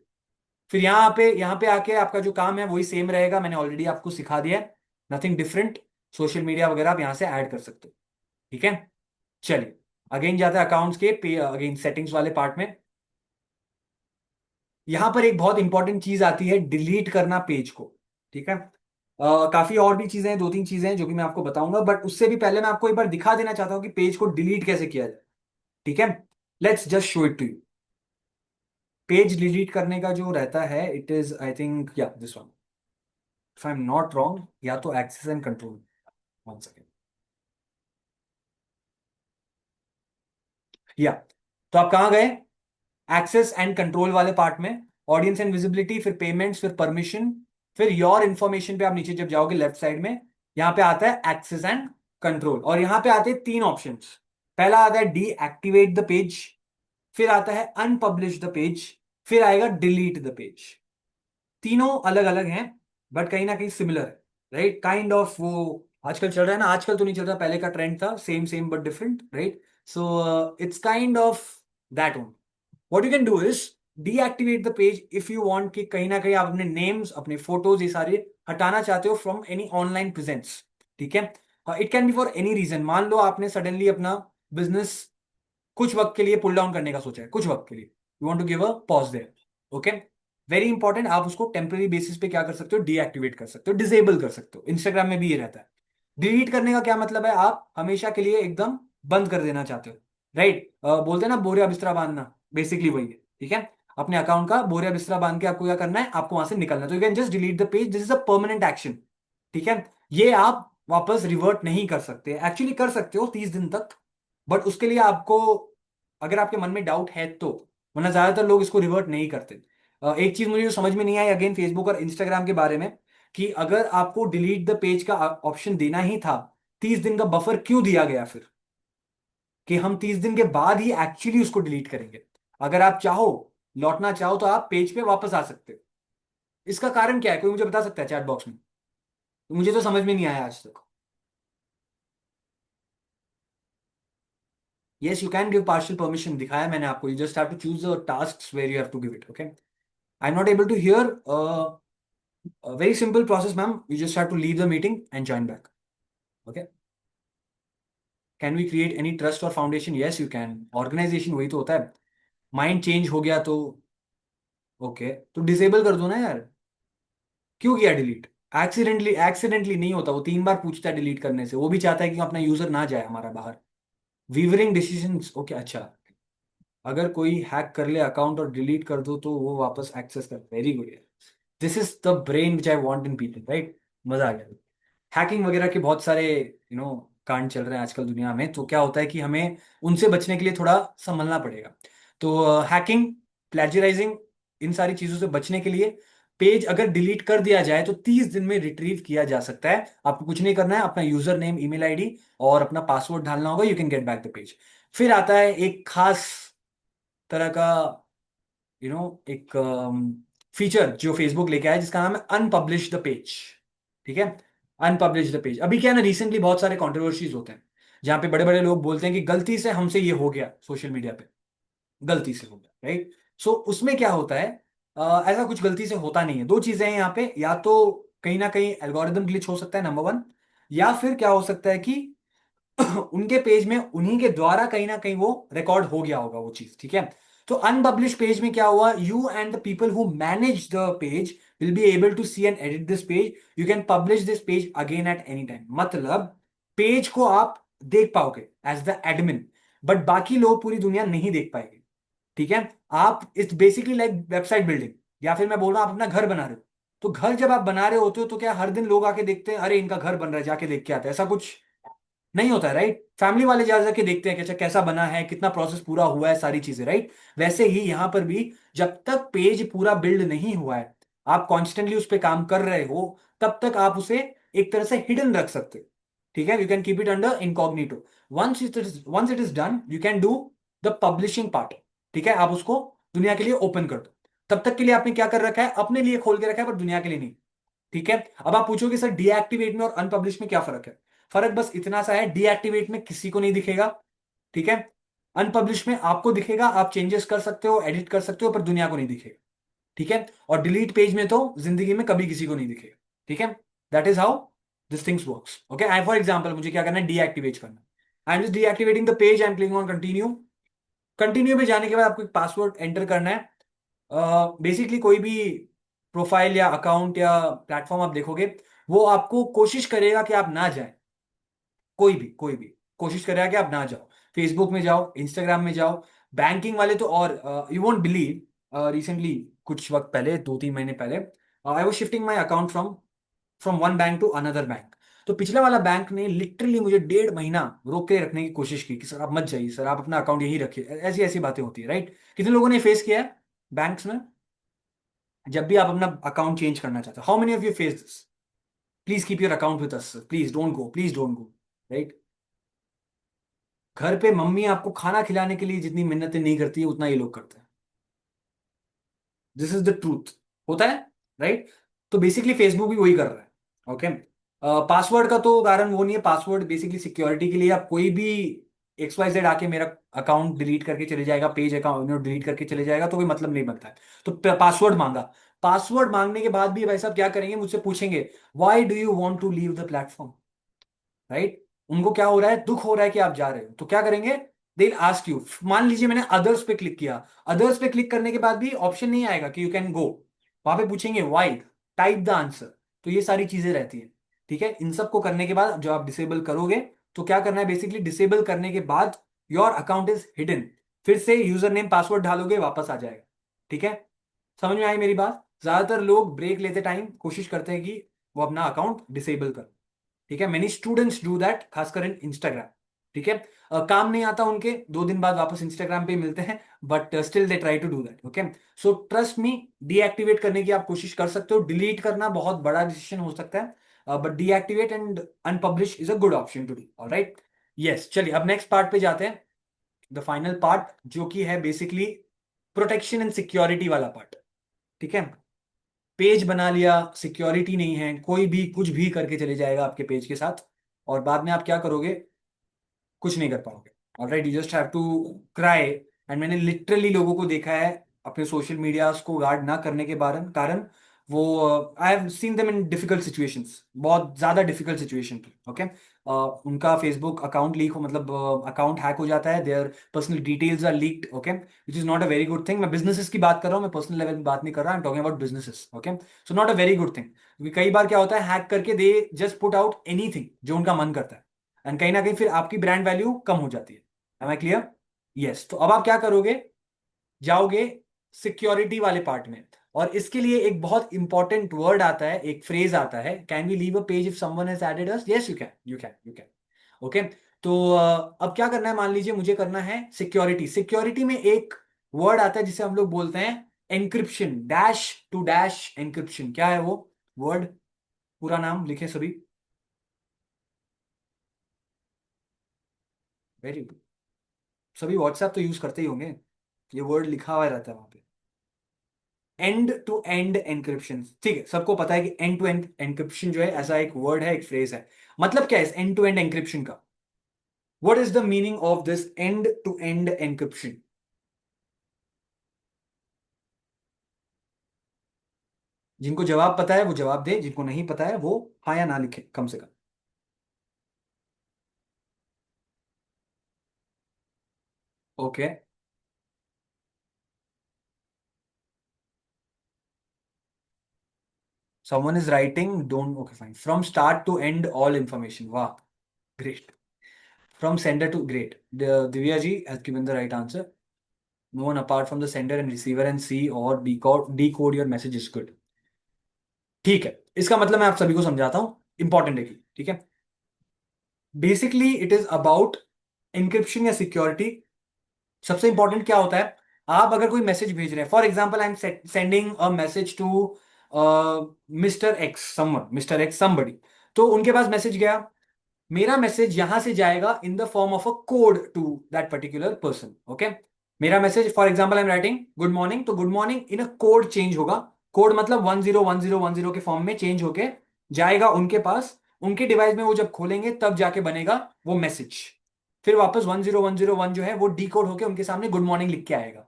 फिर यहाँ पे आके आपका जो काम है वही सेम रहेगा, मैंने ऑलरेडी आपको सिखा दिया है, नथिंग डिफरेंट। सोशल मीडिया वगैरह आप यहाँ से ऐड कर सकते हो, ठीक है। चलिए अगेन जाते हैं अकाउंट्स के अगेन सेटिंग्स वाले पार्ट में। यहां पर एक बहुत इंपॉर्टेंट चीज आती है, डिलीट करना पेज को, ठीक है। काफी और भी चीजें हैं, 2-3 चीजें हैं जो कि मैं आपको बताऊंगा, बट उससे भी पहले मैं आपको एक बार दिखा देना चाहता हूं कि पेज को डिलीट कैसे किया जाए, ठीक है। Let's just show it to you. Page delete करने का जो रहता है, इट इज आई थिंक या this one, if I am not wrong, या तो access and control. One second, या तो आप कहां गए, एक्सेस एंड कंट्रोल वाले पार्ट में, ऑडियंस एंड विजिबिलिटी, फिर पेमेंट्स, फिर परमिशन, फिर योर इन्फॉर्मेशन पे आप नीचे जब जाओगे लेफ्ट साइड में, यहां पे आता है एक्सेस एंड कंट्रोल, और यहां पे आते हैं 3 ऑप्शंस। पहला आता है डीएक्टिवेट द पेज, फिर आता है अनपब्लिश द पेज, फिर आएगा डिलीट द पेज। तीनों अलग अलग हैं बट कहीं ना कहीं सिमिलर है, राइट, काइंड ऑफ। वो आजकल चल रहा है ना, आजकल तो नहीं चल रहा, पहले का ट्रेंड था, same same but different, right. So it's kind of that own. What you can do is deactivate the page if you want कि कहीं ना कहीं आप अपने नेम्स, अपने फोटोज, ये सारे हटाना चाहते हो फ्रॉम एनी ऑनलाइन प्रेजेंस, ठीक है। It can be for any reason. मान लो आपने सडनली अपना बिजनेस कुछ वक्त के लिए पुल डाउन करने का सोचा है, कुछ वक्त के लिए, you want to give a pause there, okay. Very important, आप उसको टेम्पररी बेसिस पे क्या कर सकते हो, डीएक्टिवेट कर सकते हो, डिसेबल कर सकते हो। इंस्टाग्राम में भी ये रहता है। डिलीट करने का क्या मतलब है, आप हमेशा के लिए एकदम बंद कर देना चाहते हो, राइट। बोलते हैं ना बोरिया बिस्तरा बांधना, बेसिकली वही है, ठीक है। अपने अकाउंट का बोरिया बिस्तरा बांध के आपको क्या करना है, आपको वहां से निकलना है। तो you can just delete the page, this is a permanent action, ठीक है। ये आप वापस रिवर्ट नहीं कर सकते, एक्चुअली कर सकते हो 30 दिन तक, बट उसके लिए आपको, अगर आपके मन में डाउट है तो, वरना ज्यादातर लोग इसको रिवर्ट नहीं करते। एक चीज मुझे जो समझ में नहीं आई अगेन फेसबुक और इंस्टाग्राम के बारे में, कि अगर आपको डिलीट द पेज का ऑप्शन देना ही था, 30 दिन का बफर क्यों दिया गया फिर, कि हम 30 दिन के बाद ही एक्चुअली उसको डिलीट करेंगे। अगर आप चाहो, लौटना चाहो, तो आप पेज पे वापस आ सकते हो। इसका कारण क्या है, कोई मुझे बता सकता है चैट बॉक्स में? मुझे तो समझ में नहीं आया आज तक। Yes, you can give partial permission, दिखाया मैंने आपको, you just have to choose the tasks where you have to give it, okay. I am not able to hear, very simple process, ma'am. You just have to leave the meeting and join back. Okay. Can we create any trust or foundation? Yes, you can. Organization वही तो होता है। Mind change हो गया तो okay, तो disable कर दो ना यार। क्यों किया डिलीट? एक्सीडेंटली, एक्सीडेंटली नहीं होता, वो 3 बार पूछता है डिलीट करने से, वो भी चाहता है कि अपना यूजर ना जाए हमारा बाहर। वीवरिंग डिसीजंस, ओके, अच्छा। अगर कोई हैक कर ले अकाउंट और डिलीट कर दो तो वो वापस एक्सेस कर, वेरी गुड यार। This is the brain which I want in people, right. मजा आ गया। हैकिंग वगैरह के बहुत सारे कांड चल रहे हैं आजकल दुनिया में, तो क्या होता है कि हमें उनसे बचने के लिए थोड़ा संभलना पड़ेगा। तो हैकिंग, प्लेजराइजिंग, इन सारी चीजों से बचने के लिए पेज अगर डिलीट कर दिया जाए तो 30 दिन में रिट्रीव किया जा सकता है। आपको कुछ नहीं करना है, अपना यूजर नेम, ईमेल आईडी और अपना पासवर्ड डालना होगा, you can get back the page. फिर आता है एक खास तरह का एक फीचर जो फेसबुक लेके आया, जिसका नाम है अनपब्लिश द पेज, ठीक है। अनपब्लिश द पेज, अभी क्या है ना, रिसेंटली बहुत सारे कंट्रोवर्सीज होते हैं जहां पे बड़े बड़े लोग बोलते हैं कि गलती से हमसे ये हो गया सोशल मीडिया पे, गलती से हो गया, राइट। सो उसमें क्या होता है, ऐसा कुछ गलती से होता नहीं है। 2 चीजें हैं यहाँ पे, या तो कहीं ना कहीं एल्गोरिदम ग्लिच हो सकता है, नंबर 1, या फिर क्या हो सकता है कि उनके पेज में उन्हीं के द्वारा कहीं ना कहीं वो रिकॉर्ड हो गया होगा वो चीज, ठीक है। तो अनपब्लिश पेज में क्या हुआ, you and the people who manage the page will be able to see and edit this page, you can publish this page again at any time. मतलब पेज को आप देख पाओगे एज द एडमिन, बट बाकी लोग, पूरी दुनिया नहीं देख पाएगी, ठीक है। आप it's basically like website building, या फिर मैं बोल रहा हूं आप अपना घर बना रहे हो, तो घर जब आप बना रहे होते हो तो क्या हर दिन लोग आके देखते हैं, अरे इनका घर बन रहा है, जाके देख के आते हैं? ऐसा कुछ नहीं होता है, राइट। फैमिली वाले जा जाके देखते हैं कि अच्छा कैसा बना है, कितना प्रोसेस पूरा हुआ है, सारी चीजें, राइट। वैसे ही यहां पर भी जब तक पेज पूरा बिल्ड नहीं हुआ है, आप कॉन्स्टेंटली उस पर काम कर रहे हो, तब तक आप उसे एक तरह से हिडन रख सकते हो, ठीक है। You can keep it under incognito. Once it is done, you can do the publishing part, ठीक है। आप उसको दुनिया के लिए ओपन कर दो। तब तक के लिए आपने क्या कर रखा है, अपने लिए खोल के रखा है, पर दुनिया के लिए नहीं, ठीक है। अब आप पूछोगे सर डीएक्टिवेट में और अनपब्लिश में क्या फर्क है? फर्क बस इतना सा है, डीएक्टिवेट में किसी को नहीं दिखेगा, ठीक है। अनपब्लिश में आपको दिखेगा, आप चेंजेस कर सकते हो, एडिट कर सकते हो, पर दुनिया को नहीं दिखेगा, ठीक है। और डिलीट पेज में तो जिंदगी में कभी किसी को नहीं दिखेगा, ठीक है। That is how this things works, okay. I for example मुझे क्या करना है, डीएक्टिवेट करना। आई am just deactivating the page, I am clicking on continue. Continue पे जाने के बाद आपको एक पासवर्ड एंटर करना है। बेसिकली कोई भी प्रोफाइल या अकाउंट या प्लेटफॉर्म आप देखोगे, वो आपको कोशिश करेगा कि आप ना जाए, कोई भी कोशिश करेगा कि आप ना जाओ। फेसबुक में जाओ, इंस्टाग्राम में जाओ, बैंकिंग वाले तो, और यू वोंट बिलीव, रिसेंटली कुछ वक्त पहले, 2-3 महीने पहले, I was shifting my account from from one bank to another bank. तो पिछले वाला बैंक ने लिटरली मुझे 1.5 महीना रोक के रखने की कोशिश की कि सर आप मत जाइए, सर आप अपना अकाउंट यही रखिए। ऐसी ऐसी बातें होती है, राइट। कितने लोगों ने फेस किया है बैंक्स में, जब भी आप अपना अकाउंट चेंज करना चाहते हो? How many of you face this? Please keep your account with us, please don't go, please don't go, right. घर पे मम्मी आपको खाना खिलाने के लिए जितनी मिन्नतें नहीं करती है, उतना ये लोग करते हैं। दिस इज द ट्रूथ, होता है, राइट। तो बेसिकली फेसबुक भी वही कर रहा है, ओके। पासवर्ड का तो कारण वो नहीं है, पासवर्ड बेसिकली सिक्योरिटी के लिए। आप कोई भी XYZ आके मेरा अकाउंट डिलीट करके चले जाएगा, पेज अकाउंट डिलीट करके चले जाएगा, तो कोई मतलब नहीं बनता है। तो पासवर्ड मांगा, पासवर्ड मांगने के बाद भी भाई साहब क्या करेंगे, मुझसे पूछेंगे why do you want to leave the platform, right. उनको क्या हो रहा है, दुख हो रहा है कि आप जा रहे हो, तो क्या करेंगे, दे आस्क यू। मान लीजिए मैंने अदर्स पे क्लिक किया, अदर्स पे क्लिक करने के बाद भी ऑप्शन नहीं आएगा कि यू कैन गो, वहां पे पूछेंगे व्हाई, टाइप द आंसर। तो ये सारी चीजें रहती है, ठीक है। इन सब को करने के बाद जब आप डिसेबल करोगे, तो क्या करना है, बेसिकली डिसेबल करने के बाद योर अकाउंट इज हिडन, फिर से यूजर नेम पासवर्ड डालोगे, वापस आ जाएगा, ठीक है। समझ में आई मेरी बात? ज्यादातर लोग ब्रेक लेते टाइम कोशिश करते हैं कि वो अपना अकाउंट डिसेबल कर, ठीक है। मेनी स्टूडेंट्स डू दैट, खासकर इन इंस्टाग्राम, ठीक है। काम नहीं आता उनके, 2 दिन बाद वापस इंस्टाग्राम पे ही मिलते हैं, but still they try to do that, okay. So trust me, deactivate करने की आप कोशिश कर सकते हो। डिलीट करना बहुत बड़ा डिसीजन हो सकता है, but deactivate and unpublish is a good option to do, alright. Yes, चलिए अब नेक्स्ट पार्ट पे जाते हैं, द फाइनल पार्ट, जो कि है बेसिकली प्रोटेक्शन एंड सिक्योरिटी वाला पार्ट, ठीक है। पेज बना लिया, सिक्योरिटी नहीं है, कोई भी कुछ भी करके चले जाएगा आपके पेज के साथ, और बाद में आप क्या करोगे, कुछ नहीं कर पाओगे, alright. You just have to cry. And मैंने लिटरली लोगों को देखा है अपने सोशल मीडियाज को गार्ड ना करने के कारण कारण वो, I have seen them in difficult situations, बहुत ज्यादा डिफिकल्ट सिचुएशन पे, ओके। उनका फेसबुक अकाउंट लीक हो, मतलब अकाउंट हैक हो जाता है, their personal details are leaked, okay, which is not a very good thing. मैं बिजनेसेस की बात कर रहा हूँ, मैं पर्सनल लेवल में बात नहीं कर रहा, I am talking about businesses, okay. So not a very good thing, क्योंकि कई बार क्या होता है, हैक करके they just put out anything जो उनका मन करता है, एंड कहीं ना कहीं फिर आपकी ब्रांड वैल्यू कम हो जाती है। Am I clear? यस। तो अब आप क्या करोगे, जाओगे सिक्योरिटी वाले पार्ट में, और इसके लिए एक बहुत इंपॉर्टेंट वर्ड आता है, एक फ्रेज आता है, can we leave a page if someone has added us? Yes, you can, okay. तो अब क्या करना है, मान लीजिए मुझे करना है सिक्योरिटी। सिक्योरिटी में एक वर्ड आता है जिसे हम लोग बोलते हैं encryption, dash two dash encryption. क्या है वो वर्ड, पूरा नाम लिखे सभी। वेरी गुड, सभी व्हाट्सएप तो यूज करते ही होंगे, ये वर्ड लिखा हुआ रहता है वहां पे, एंड टू एंड एनक्रिप्शन, ठीक है। सबको पता है कि एंड टू एंड एनक्रिप्शन जो है, ऐसा एक वर्ड है, एक फ्रेज है। मतलब क्या है एंड टू एंड एनक्रिप्शन का? What is the meaning of this end to end encryption? जिनको जवाब पता है वो जवाब दे, जिनको नहीं पता है वो हाँ या ना लिखे कम से कम। Okay, someone is writing, don't, okay fine, from start to end all information, wow, great. From sender to, great. Divya ji has given the right answer. No one apart from the sender and receiver and see or decode your message is good. ठीक है, इसका मतलब मैं आप सभी को समझाता हूं, इंपॉर्टेंट है, ठीक है। Basically it is about encryption या सिक्योरिटी। सबसे इंपॉर्टेंट क्या होता है, आप अगर कोई मैसेज भेज रहे हैं, for example I am sending a message to mister X, someone, mister X somebody, तो उनके पास मैसेज गया, मेरा मैसेज यहां से जाएगा in the form of a code to that particular person, okay. मेरा message, for example I am writing good morning, तो good morning in a code change होगा, कोड मतलब 101010 के फॉर्म में चेंज होके जाएगा उनके पास, उनके डिवाइस में वो जब खोलेंगे तब जाके बनेगा वो मैसेज। फिर वापस 10101 जो है वो डीकोड होके उनके सामने गुड मॉर्निंग लिख के आएगा।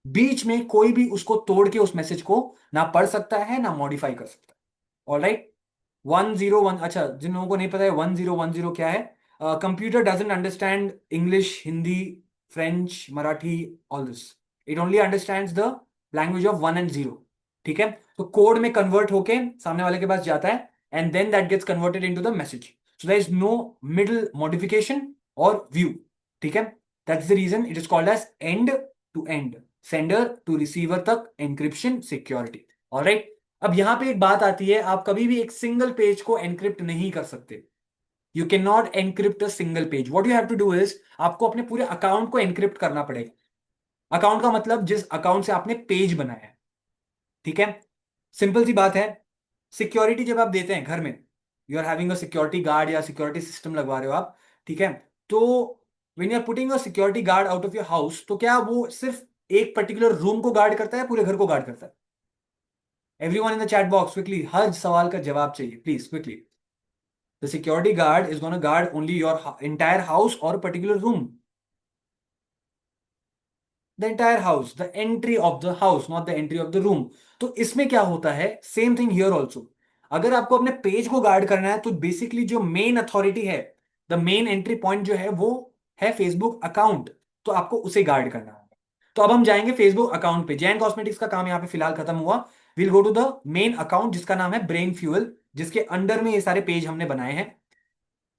बीच में कोई भी उसको तोड़ के उस मैसेज को ना पढ़ सकता है ना मॉडिफाई कर सकता है। ऑलराइट। 101, अच्छा जिन लोगों को नहीं पता है 1010 क्या है, computer doesn't understand English, Hindi, French, Marathi, all this. It only understands the language of 1 and 0। ठीक है, तो कोड में कन्वर्ट होके सामने वाले के पास जाता है and then that gets converted into the message. So there is no middle modification और व्यू। ठीक है, that's the reason it is called as end to end, sender to receiver तक एनक्रिप्शन सिक्योरिटी। ऑलराइट। अब यहां पे एक बात आती है, आप कभी भी एक सिंगल पेज को एनक्रिप्ट नहीं कर सकते। You can not encrypt a single page. What you have to do is, आपको अपने पूरे अकाउंट को एनक्रिप्ट करना पड़ेगा। अकाउंट का मतलब जिस अकाउंट से आपने पेज बनाया है। ठीक है, सिंपल सी बात है। सिक्योरिटी जब आप देते हैं घर में, you are having a security guard या सिक्योरिटी सिस्टम लगवा रहे हो आप। ठीक है, तो when you are putting a security guard out of your house, तो क्या वो सिर्फ एक पर्टिकुलर रूम को गार्ड करता है, पूरे घर को गार्ड करता है? Everyone in the chat box quickly, हर सवाल का जवाब चाहिए please quickly. The security guard is going to guard only your entire house or a particular room. The entire house, the entry of the house, not the entry of the room. तो इसमें क्या होता है, same thing here also. अगर आपको अपने page को guard करना है तो बेसिकली जो मेन अथॉरिटी है, द मेन एंट्री पॉइंट जो है वो है फेसबुक अकाउंट। तो आपको उसे गार्ड करना होगा। तो अब हम जाएंगे फेसबुक अकाउंट पे। जैन कॉस्मेटिक्स का काम यहाँ पे फिलहाल खत्म हुआ। Will go to the main account जिसका नाम है ब्रेन फ्यूल, जिसके अंडर में ये सारे पेज हमने बनाए हैं।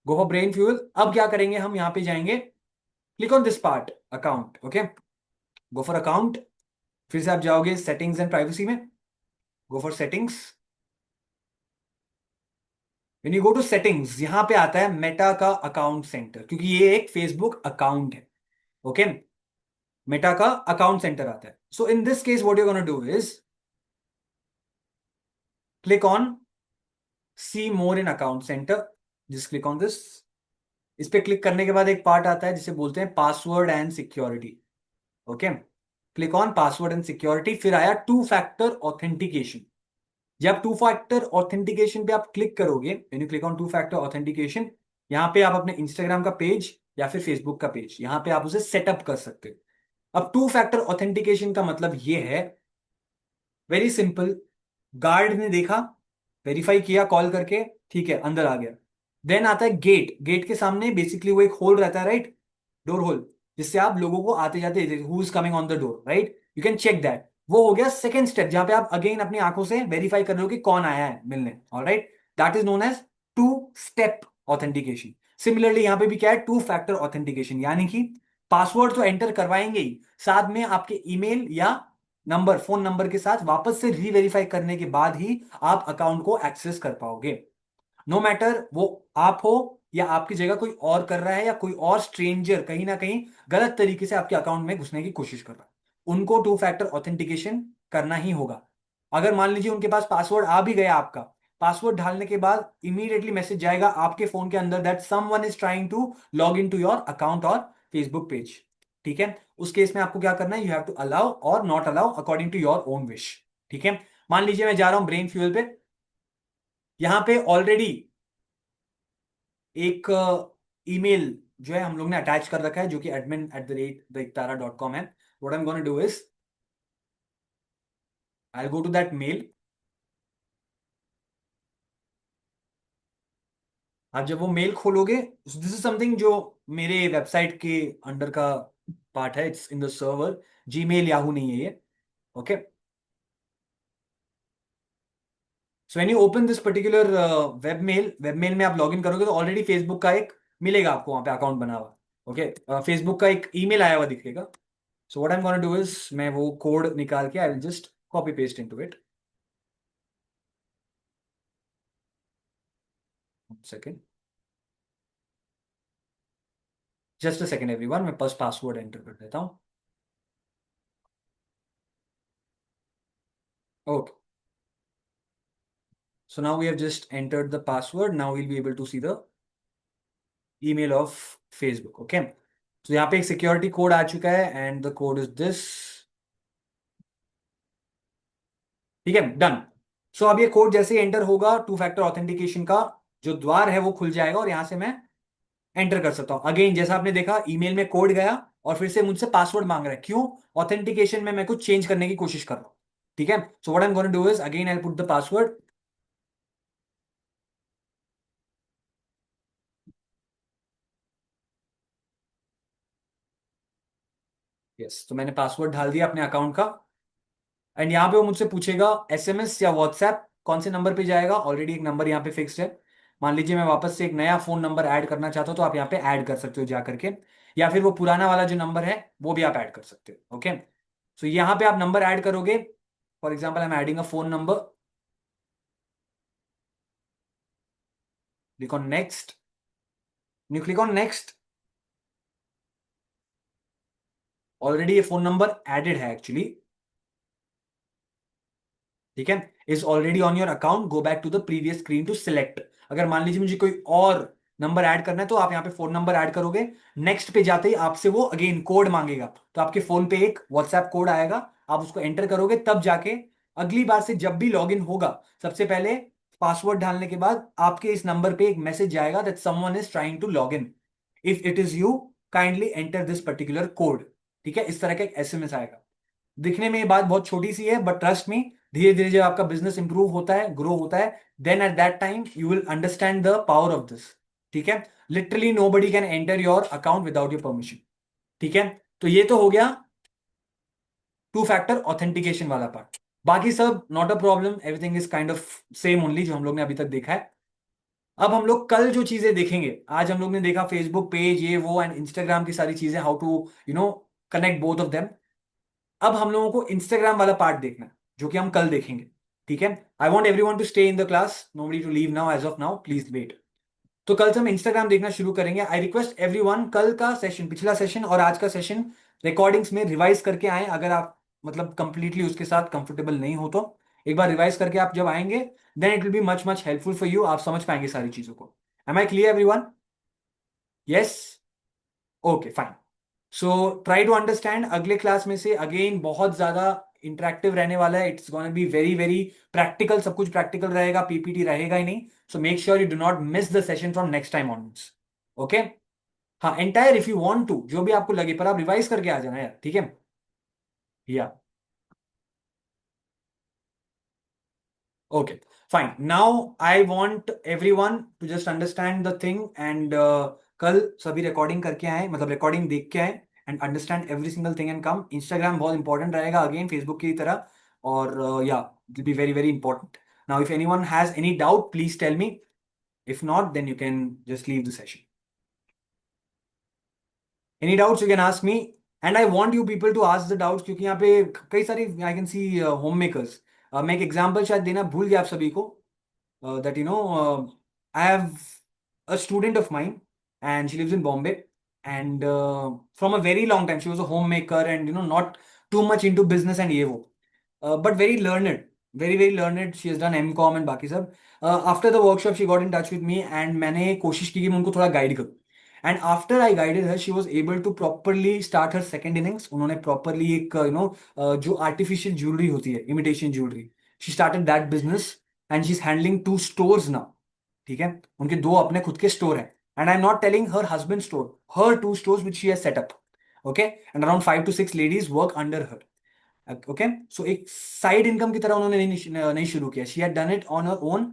Go for brain fuel. अब क्या करेंगे, हम यहां पे जाएंगे, click on this part account. Okay, go for account. फिर से आप जाओगे सेटिंग्स एंड प्राइवेसी में, go for settings. When you go to settings, यहां पे आता है मेटा का अकाउंट सेंटर, क्योंकि ये एक फेसबुक अकाउंट है। ओके, मेटा का अकाउंट सेंटर आता है। So in this case what you gonna do is click on see more in account centre, just click on this. इस पे क्लिक करने के बाद एक पार्ट आता है जिसे बोलते हैं password and security. Okay, click on password and security. फिर आया टू फैक्टर ऑथेंटिकेशन। जब टू फैक्टर ऑथेंटिकेशन पे आप क्लिक करोगे, when you click on to factor authentication, यहां पे आप अपने इंस्टाग्राम का पेज या फिर फेसबुक का पेज, यहां पे आप उसे सेटअप कर सकते हो। अब टू फैक्टर ऑथेंटिकेशन का मतलब ये है, वेरी सिंपल। गार्ड ने देखा, वेरीफाई किया कॉल करके, ठीक है अंदर आ गया। देन आता है गेट। गेट के सामने बेसिकली वो एक होल रहता है, राइट, डोर होल, जिससे आप लोगों को आते जाते who is coming on the door, right, you can check that. वो हो गया सेकंड स्टेप, जहां पे आप अगेन अपनी आंखों से वेरीफाई कर रहे हो कि कौन आया है मिलने। Alright, that is known as two step authentication. Similarly यहां पे भी क्या है, टू फैक्टर ऑथेंटिकेशन, यानी कि पासवर्ड तो एंटर करवाएंगे ही, साथ में आपके ईमेल या नंबर, फोन नंबर के साथ वापस से री वेरीफाई करने के बाद ही आप अकाउंट को एक्सेस कर पाओगे। नो मैटर वो आप हो या आपकी जगह कोई और कर रहा है, या कोई और स्ट्रेंजर कहीं ना कहीं गलत तरीके से आपके अकाउंट में घुसने की कोशिश कर रहा है, उनको टू फैक्टर ऑथेंटिकेशन करना ही होगा। अगर मान लीजिए उनके पास पासवर्ड आ भी गया आपका, पासवर्ड डालने के बाद इमीडिएटली मैसेज जाएगा आपके फोन के अंदर that someone is trying to log in to your account और फेसबुक पेज। ठीक है, उस केस में आपको क्या करना है, यू हैव टू अलाउ और not allow according to your own wish. ठीक है, मान लीजिए मैं जा रहा हूं ब्रेन फ्यूल पे, यहां पे ऑलरेडी एक ईमेल जो है हम लोग ने अटैच कर रखा है, जो कि admin@theektara.com है। What I am gonna do is I go to that mail. आप जब वो मेल खोलोगे, दिस इज समथिंग जो मेरे वेबसाइट के अंडर का पार्ट है, it's in the server, Gmail Yahoo नहीं है ये। Okay, so when you open this particular web mail में आप लॉगिन करोगे तो ऑलरेडी फेसबुक का एक मिलेगा आपको वहां पे अकाउंट बना हुआ। ओके, फेसबुक का एक ईमेल आया हुआ दिखेगा। So what I am gonna do is मैं वो कोड निकाल के I will just copy paste into it. Second, just a second everyone, मैं बस पासवर्ड एंटर कर देता हूँ। Okay, so now we have just entered the password. Now we'll be able to see the email of Facebook. Okay, so यहाँ पे एक security code आ चुका है and the code is this. ठीक है, डन। सो अब ये कोड जैसे एंटर होगा टू फैक्टर ऑथेंटिकेशन का जो द्वार है वो खुल जाएगा और यहां से मैं एंटर कर सकता हूं। अगेन जैसा आपने देखा ईमेल में कोड गया और फिर से मुझसे पासवर्ड मांग रहा है, क्यों? ऑथेंटिकेशन में मैं कुछ चेंज करने की कोशिश कर रहा हूं। ठीक है, so what I am gonna do is again I put the password. Yes, तो मैंने पासवर्ड डाल दिया अपने अकाउंट का एंड यहाँ पे वो मुझसे पूछेगा एसएमएस या व्हाट्सएप कौन से नंबर पे जाएगा। ऑलरेडी एक नंबर यहाँ पे फिक्स्ड है। मान लीजिए मैं वापस से एक नया फोन नंबर ऐड करना चाहता हूँ तो आप यहाँ पे ऐड कर सकते हो जा करके, या फिर वो पुराना वाला जो नंबर है वो भी आप ऐड कर सकते हो। ओके, सो यहाँ पे आप नंबर ऐड करोगे। For example I am adding a phone number, click on next. You click on next, already ये फोन नंबर एडेड है एक्चुअली। ठीक है, is already on your account, go back to the previous screen to select. अगर मान लीजिए मुझे कोई और नंबर ऐड करना है तो आप यहाँ पे फोन नंबर ऐड करोगे। नेक्स्ट पे जाते ही आपसे वो अगेन कोड मांगेगा, तो आपके फोन पे एक व्हाट्सएप कोड आएगा, आप उसको एंटर करोगे, तब जाके अगली बार से जब भी लॉगिन होगा सबसे पहले पासवर्ड डालने के बाद आपके इस नंबर पे एक मैसेज जाएगा that someone is trying to log in, if it is you kindly enter this particular code. ठीक है, इस तरह का एक एसएमएस आएगा। दिखने में ये बात बहुत छोटी सी है, बट ट्रस्ट मी, धीरे धीरे जब आपका बिजनेस इंप्रूव होता है, ग्रो होता है, then at that time you will understand the power of this. ठीक है, literally nobody can enter your account without your permission. ठीक है, तो ये तो हो गया टू फैक्टर ऑथेंटिकेशन वाला पार्ट। बाकी सब not a problem, everything is kind of same only जो हम लोग ने अभी तक देखा है। अब हम लोग कल जो चीजें देखेंगे, आज हम लोग ने देखा फेसबुक पेज ये वो एंड इंस्टाग्राम की सारी चीजें, how to connect both of them. अब हम लोगों को इंस्टाग्राम वाला पार्ट देखना है जो कि हम कल देखेंगे। ठीक है, I want everyone to stay in the class, nobody to leave now, as of now please wait. तो कल से हम इंस्टाग्राम देखना शुरू करेंगे। आई रिक्वेस्ट एवरी वन, कल का सेशन, पिछला सेशन और आज का सेशन रिकॉर्डिंग्स में रिवाइज करके आए। अगर आप मतलब कंप्लीटली उसके साथ कंफर्टेबल नहीं हो तो एक बार रिवाइज करके आप जब आएंगे then it will be much much helpful for you, आप समझ पाएंगे सारी चीजों को। Am I clear everyone? Yes, okay fine. So try to understand. अगले क्लास में से अगेन बहुत ज्यादा इंटरेक्टिव रहने वाला है, it's gonna be very very practical, सब कुछ प्रैक्टिकल रहेगा, पीपीटी रहेगा ही नहीं। So make sure you do not miss the session from next time onwards. Okay, हाँ entire if you want to, जो भी आपको लगे, पर आप रिवाइज करके आ जाना यार। ठीक है, या okay fine. Now I want everyone to just understand the thing and कल सभी रिकॉर्डिंग करके आए, मतलब रिकॉर्डिंग देख के आए and understand every single thing and come. Instagram बहुत इंपॉर्टेंट रहेगा अगेन फेसबुक की तरह, और या it will be very very important. Now if anyone has any doubt please tell me, if not then you can just leave the session. Any doubts you can ask me and I want you people to ask the doubts, क्योंकि यहाँ पे कई सारी I can see home makers. मैं एक example शायद देना भूल गया आप सभी को, that I have a student of mine and she lives in Bombay, and from a very long time she was a homemaker and not too much into business and ये वो, but very learned, very very learned, she has done MCOM and बाकी सब। After the workshop she got in touch with me and मैंने कोशिश की कि मैं उनको थोड़ा गाइड करूँ, and after I guided her she was able to properly start her second innings। उन्होंने properly एक जो artificial jewelry होती है, imitation jewelry, she started that business and she's handling 2 stores now। ठीक है, उनके 2 अपने खुद के स्टोर हैं and I'm not telling her husband store, her 2 stores which she has set up। okay, and around 5 to 6 ladies work under her। Okay, so एक side income की तरह उन्होंने नहीं शुरू किया, she had done it on her own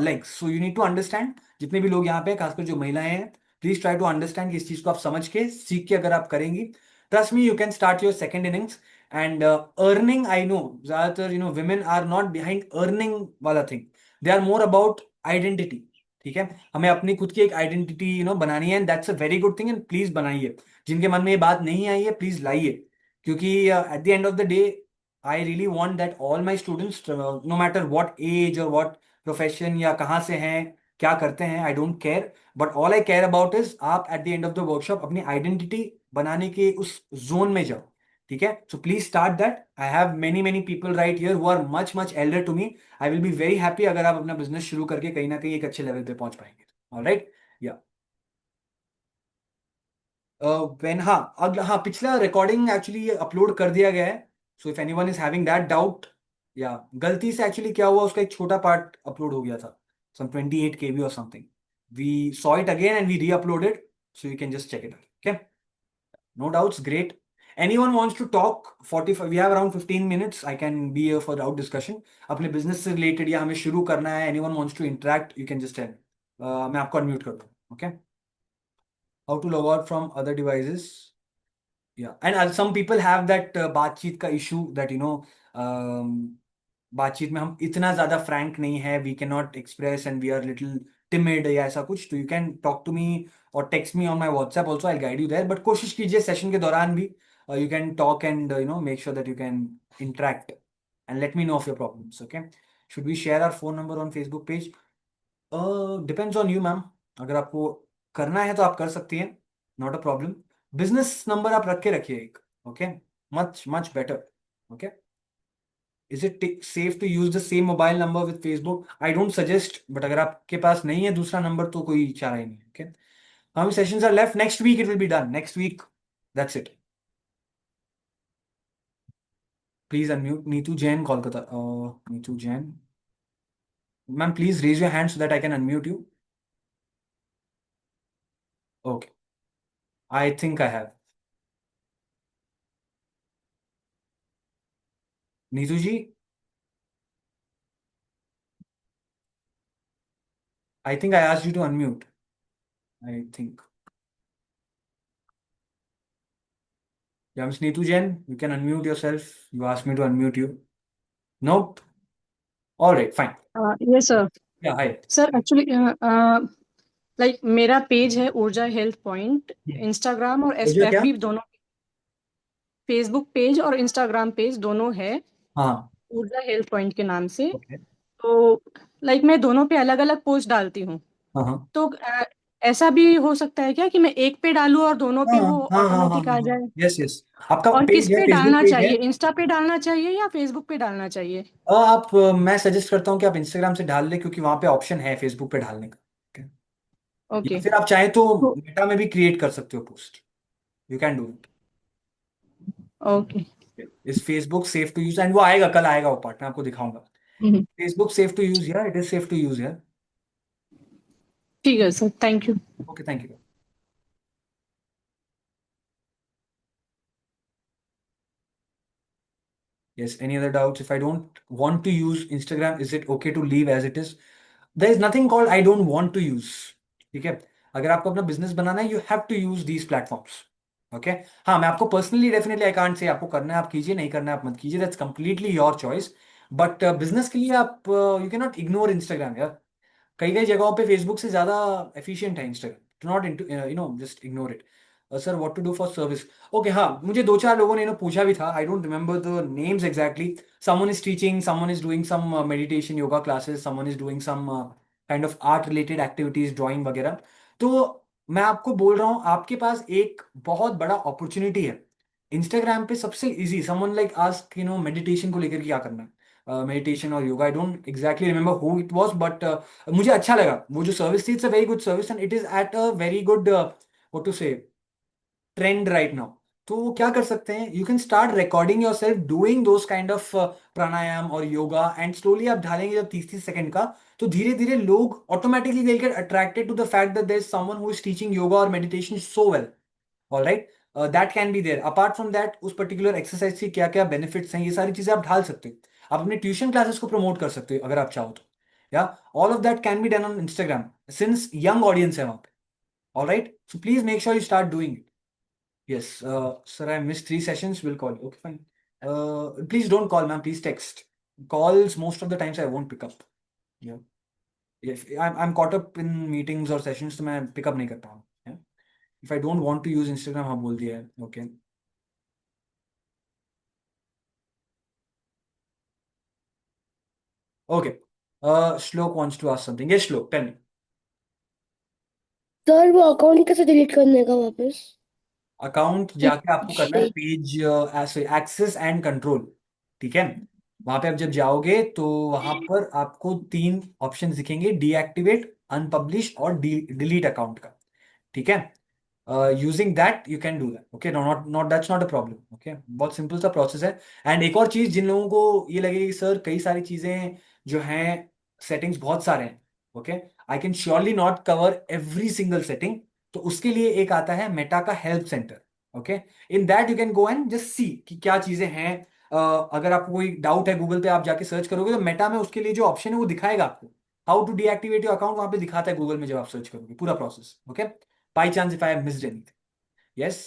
legs. So you need to understand, जितने भी लोग यहाँ पे खासकर जो महिलाएं हैं, प्लीज ट्राई टू अंडरस्टैंड कि इस चीज को आप समझ के सीख के अगर आप करेंगी, trust me you can start your second innings and earning. I know ज्यादातर women are not behind earning वाला thing, they are more about identity. ठीक है, हमें अपनी खुद की एक आइडेंटिटी बनानी है and that's a very good thing and please बनाइए। जिनके मन में ये बात नहीं आई है प्लीज लाइए, क्योंकि at the end of the day I really want that all my students, no matter what age और व्हाट प्रोफेशन या कहाँ से हैं, क्या करते हैं, I don't care, but all I care about is आप at the end of the workshop अपनी आइडेंटिटी बनाने के उस जोन में जाओ। ठीक है, so please start that. I have many many people right here who are much much elder to me. I will be very happy अगर आप अपना बिजनेस शुरू करके कहीं ना कहीं एक अच्छे लेवल पे पहुंच पाएंगे। ऑलराइट, या व्हेन, हाँ अगला, हाँ पिछला रिकॉर्डिंग एक्चुअली अपलोड कर दिया गया है। So if anyone is having that doubt, या गलती से एक्चुअली क्या हुआ, उसका एक छोटा पार्ट अपलोड हो गया था, some 28 KB or something. We saw it again and we re-uploaded, so you can just check it out. Okay, no doubts. Great. Anyone wants to talk? 45, we have around 15 minutes. I can be here for out discussion. अपने business से related या हमें शुरू करना है, anyone wants to interact, you can just tell. मैं आपको unmute कर दूँ. Okay. How to log out from other devices? Yeah, and some people have that बातचीत का issue that बातचीत में हम इतना ज्यादा फ्रैंक नहीं है, we can not express and we are little timid या ऐसा कुछ, तो you can talk to me और text me on my WhatsApp also, I guide you there, but कोशिश कीजिए सेशन के दौरान भी you can talk and make sure that you can interact and let me know of your problems. Okay, should we share our phone number on Facebook page? Depends on you ma'am, अगर आपको करना है तो आप कर सकती हैं, not a problem. Business number आप रख के रखिए एक. Okay, much much better. Okay, is it safe to use the same mobile number with Facebook? I don't suggest, but अगर आपके पास नहीं है दूसरा नंबर तो कोई चारा ही नहीं. Okay, how many sessions are left? Next week it will be done. Next week, that's it. Please unmute Neetu Jain, Kolkata. Neetu Jain, ma'am, please raise your hand so that I can unmute you. Okay, I think I have. Neetu ji, I think I asked you to unmute. I think. Yeah, Ms. Neetu Jain, you can unmute yourself. You asked me to unmute you. Nope. All right, fine. Yes, sir. Yeah, hi. Sir, actually, like मेरा page है ऊर्जा health point, Instagram और ऊर्जा क्या? FB दोनों, Facebook page और Instagram page दोनों है हाँ. ऊर्जा हेल्थ पॉइंट के नाम से. Okay. तो लाइक मैं दोनों पे अलग अलग पोस्ट डालती हूँ, हाँ हाँ तो ऐसा भी हो सकता है क्या कि मैं एक पे डालूं और दोनों पे वो हाँ हाँ हाँ ऑटोमेटिक आ जाए? Yes yes. आपका और किस पेज है, पे फेसबुक डालना पेज है. चाहिए, इंस्टा पे डालना चाहिए या फेसबुक पे डालना चाहिए? आप मैं सजेस्ट करता हूँ कि आप इंस्टाग्राम से डाल लें, क्योंकि वहां पे ऑप्शन है फेसबुक पे डालने का. Okay? या ओके. फिर आप चाहें तो तो मेटा में भी क्रिएट कर सकते हो post. You can do okay. It. Is Facebook safe to use? And वो आएगा, कल आएगा वो पार्ट, मैं आपको दिखाऊंगा. फेसबुक सेफ टू यूज यार, it is safe to use यार. ठीक है sir, thank you. Okay, thank you. Yes, any other doubts? If I don't want to use Instagram, is it okay to leave as it is? There is nothing called I don't want to use. ठीक है, अगर आपको अपना business बनाना है, you have to use these platforms. Okay, हाँ, मैं आपको personally definitely I can't say आपको करना है आप कीजिए, नहीं करना है आप मत कीजिए, that's completely your choice. But business के लिए आप you can not ignore Instagram यार. कई कई जगहों पे फेसबुक से ज्यादा एफिशिएंट है Instagram. Do not just ignore it. Sir, what to do for service? Okay, हाँ, मुझे दो चार लोगों ने पूछा भी था. I don't remember the names exactly. Someone is teaching, someone is doing some meditation yoga classes, someone is doing some kind of art related activities, drawing वगैरह. तो मैं आपको बोल रहा हूँ, आपके पास एक बहुत बड़ा अपॉर्चुनिटी है. इंस्टाग्राम पे सबसे easy, someone like ask meditation को लेकर क्या करना है, मेडिटेशन और yoga. I don't exactly remember who it was, but मुझे अच्छा लगा वो जो सर्विस थी. It's a very good service and it is at a very good what to say trend right now. तो वो क्या कर सकते हैं, you can start recording yourself doing those kind of pranayama और योगा, एंड स्लोली आप ढालेंगे जब 30-30 सेकंड का, तो धीरे धीरे लोग automatically will get attracted to the fact that there is someone who is teaching yoga और meditation so well. All right, that can be there. Apart from that, उस पर्टिकुलर एक्सरसाइज के क्या क्या बेनिफिट्स हैं, ये सारी चीजें आप ढाल सकते हो. आप अपने ट्यूशन क्लासेस को प्रमोट कर सकते हो अगर आप चाहो तो. या all of that can be done on Instagram since young audience है वहां पे. All right, so please make sure you start doing it. Yes, sir, I missed 3 sessions. We'll call you. Okay, fine. Please don't call, ma'am. Please text. Calls, most of the times I won't pick up. Yeah. If I'm caught up in meetings or sessions, तो मैं pick up नहीं करता हूँ. Yeah. If I don't want to use Instagram, हाँ बोल दिया है. Okay. Okay. Shlok wants to ask something. Yes, Shlok, tell me. Sir वो अकाउंट कैसे डिलीट करने का वापस? अकाउंट जाके आपको करना है पेज एक्सेस एंड कंट्रोल. ठीक है, वहां पे आप जब जाओगे तो वहां पर आपको 3 ऑप्शन दिखेंगे, डीएक्टिवेट, अनपब्लिश और डिलीट अकाउंट का. ठीक है, using that you can do that. Okay, not not that's not a problem. Okay, बहुत सिंपल सा प्रोसेस है. एंड एक और चीज, जिन लोगों को ये लगेगी सर कई सारी चीजें जो हैं, सेटिंग्स बहुत सारे हैं, okay, I can surely not cover every single setting, तो उसके लिए एक आता है मेटा का help centre. Okay, in that you can go and just see कि क्या चीजें हैं। अगर आपको कोई डाउट है गूगल पे आप जाके सर्च करोगे तो मेटा में उसके लिए जो ऑप्शन है वो दिखाएगा आपको, how to deactivate your account, वहां पे दिखाता है गूगल में जब आप सर्च करोगे पूरा process. Okay, by chance if I have missed anything. Yes.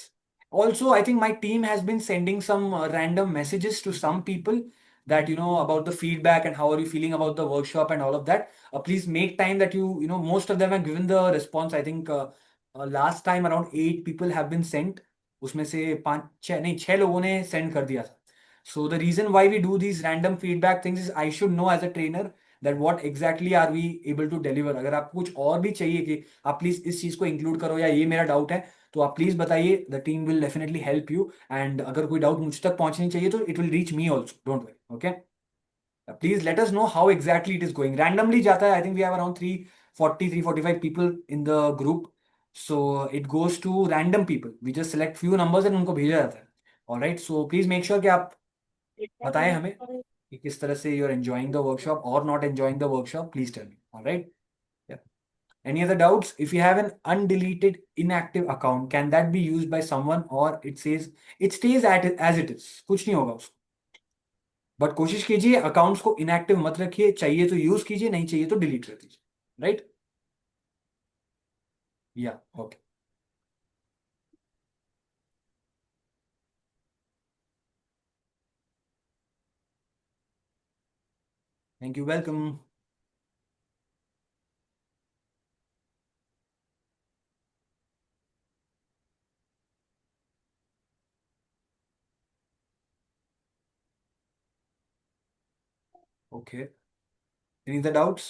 Also, I think my team has been sending some random messages to some people that, about the feedback and how are you feeling about the workshop and all of that. Please make time that most of them have given the response. I think last time around 8 people have been sent. उसमें से 5 6 नहीं 6 लोगों ने send कर दिया था. So the reason why we do these random feedback things is I should know as a trainer that what exactly are we able to deliver. अगर आपको कुछ और भी चाहिए कि आप प्लीज इस चीज को इंक्लूड करो या ये मेरा डाउट है, तो आप प्लीज बताइए, the team will definitely help you. And अगर कोई डाउट मुझ तक पहुंचनी चाहिए तो it will reach me also, don't worry. Okay, please let us know how exactly it is going. Randomly जाता है, I think we have around 345 people in the group, so it goes to random people, we just select few numbers and उनको भेजा जाता है। Alright, so please make sure कि आप बताएं हमें कि किस तरह से you are enjoying the workshop और not enjoying the workshop, please tell me. Alright, any other doubts? If you have an undeleted inactive account, can that be used by someone, or it stays as it is? कुछ नहीं होगा उसको, but कोशिश कीजिए accounts को inactive मत रखिए, चाहिए तो यूज कीजिए, नहीं चाहिए तो डिलीट कर दीजिए। राइट, या okay, thank you, welcome. Okay, any other doubts?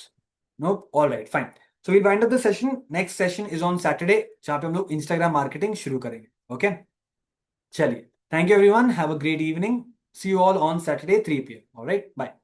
Nope, all right, fine. So we'll wind up the session. Next session is on Saturday, जहाँ पे हम लोग Instagram marketing शुरू करेंगे। ओके, चलिए, thank you everyone, have a great evening, see you all on Saturday 3 PM। Alright, bye.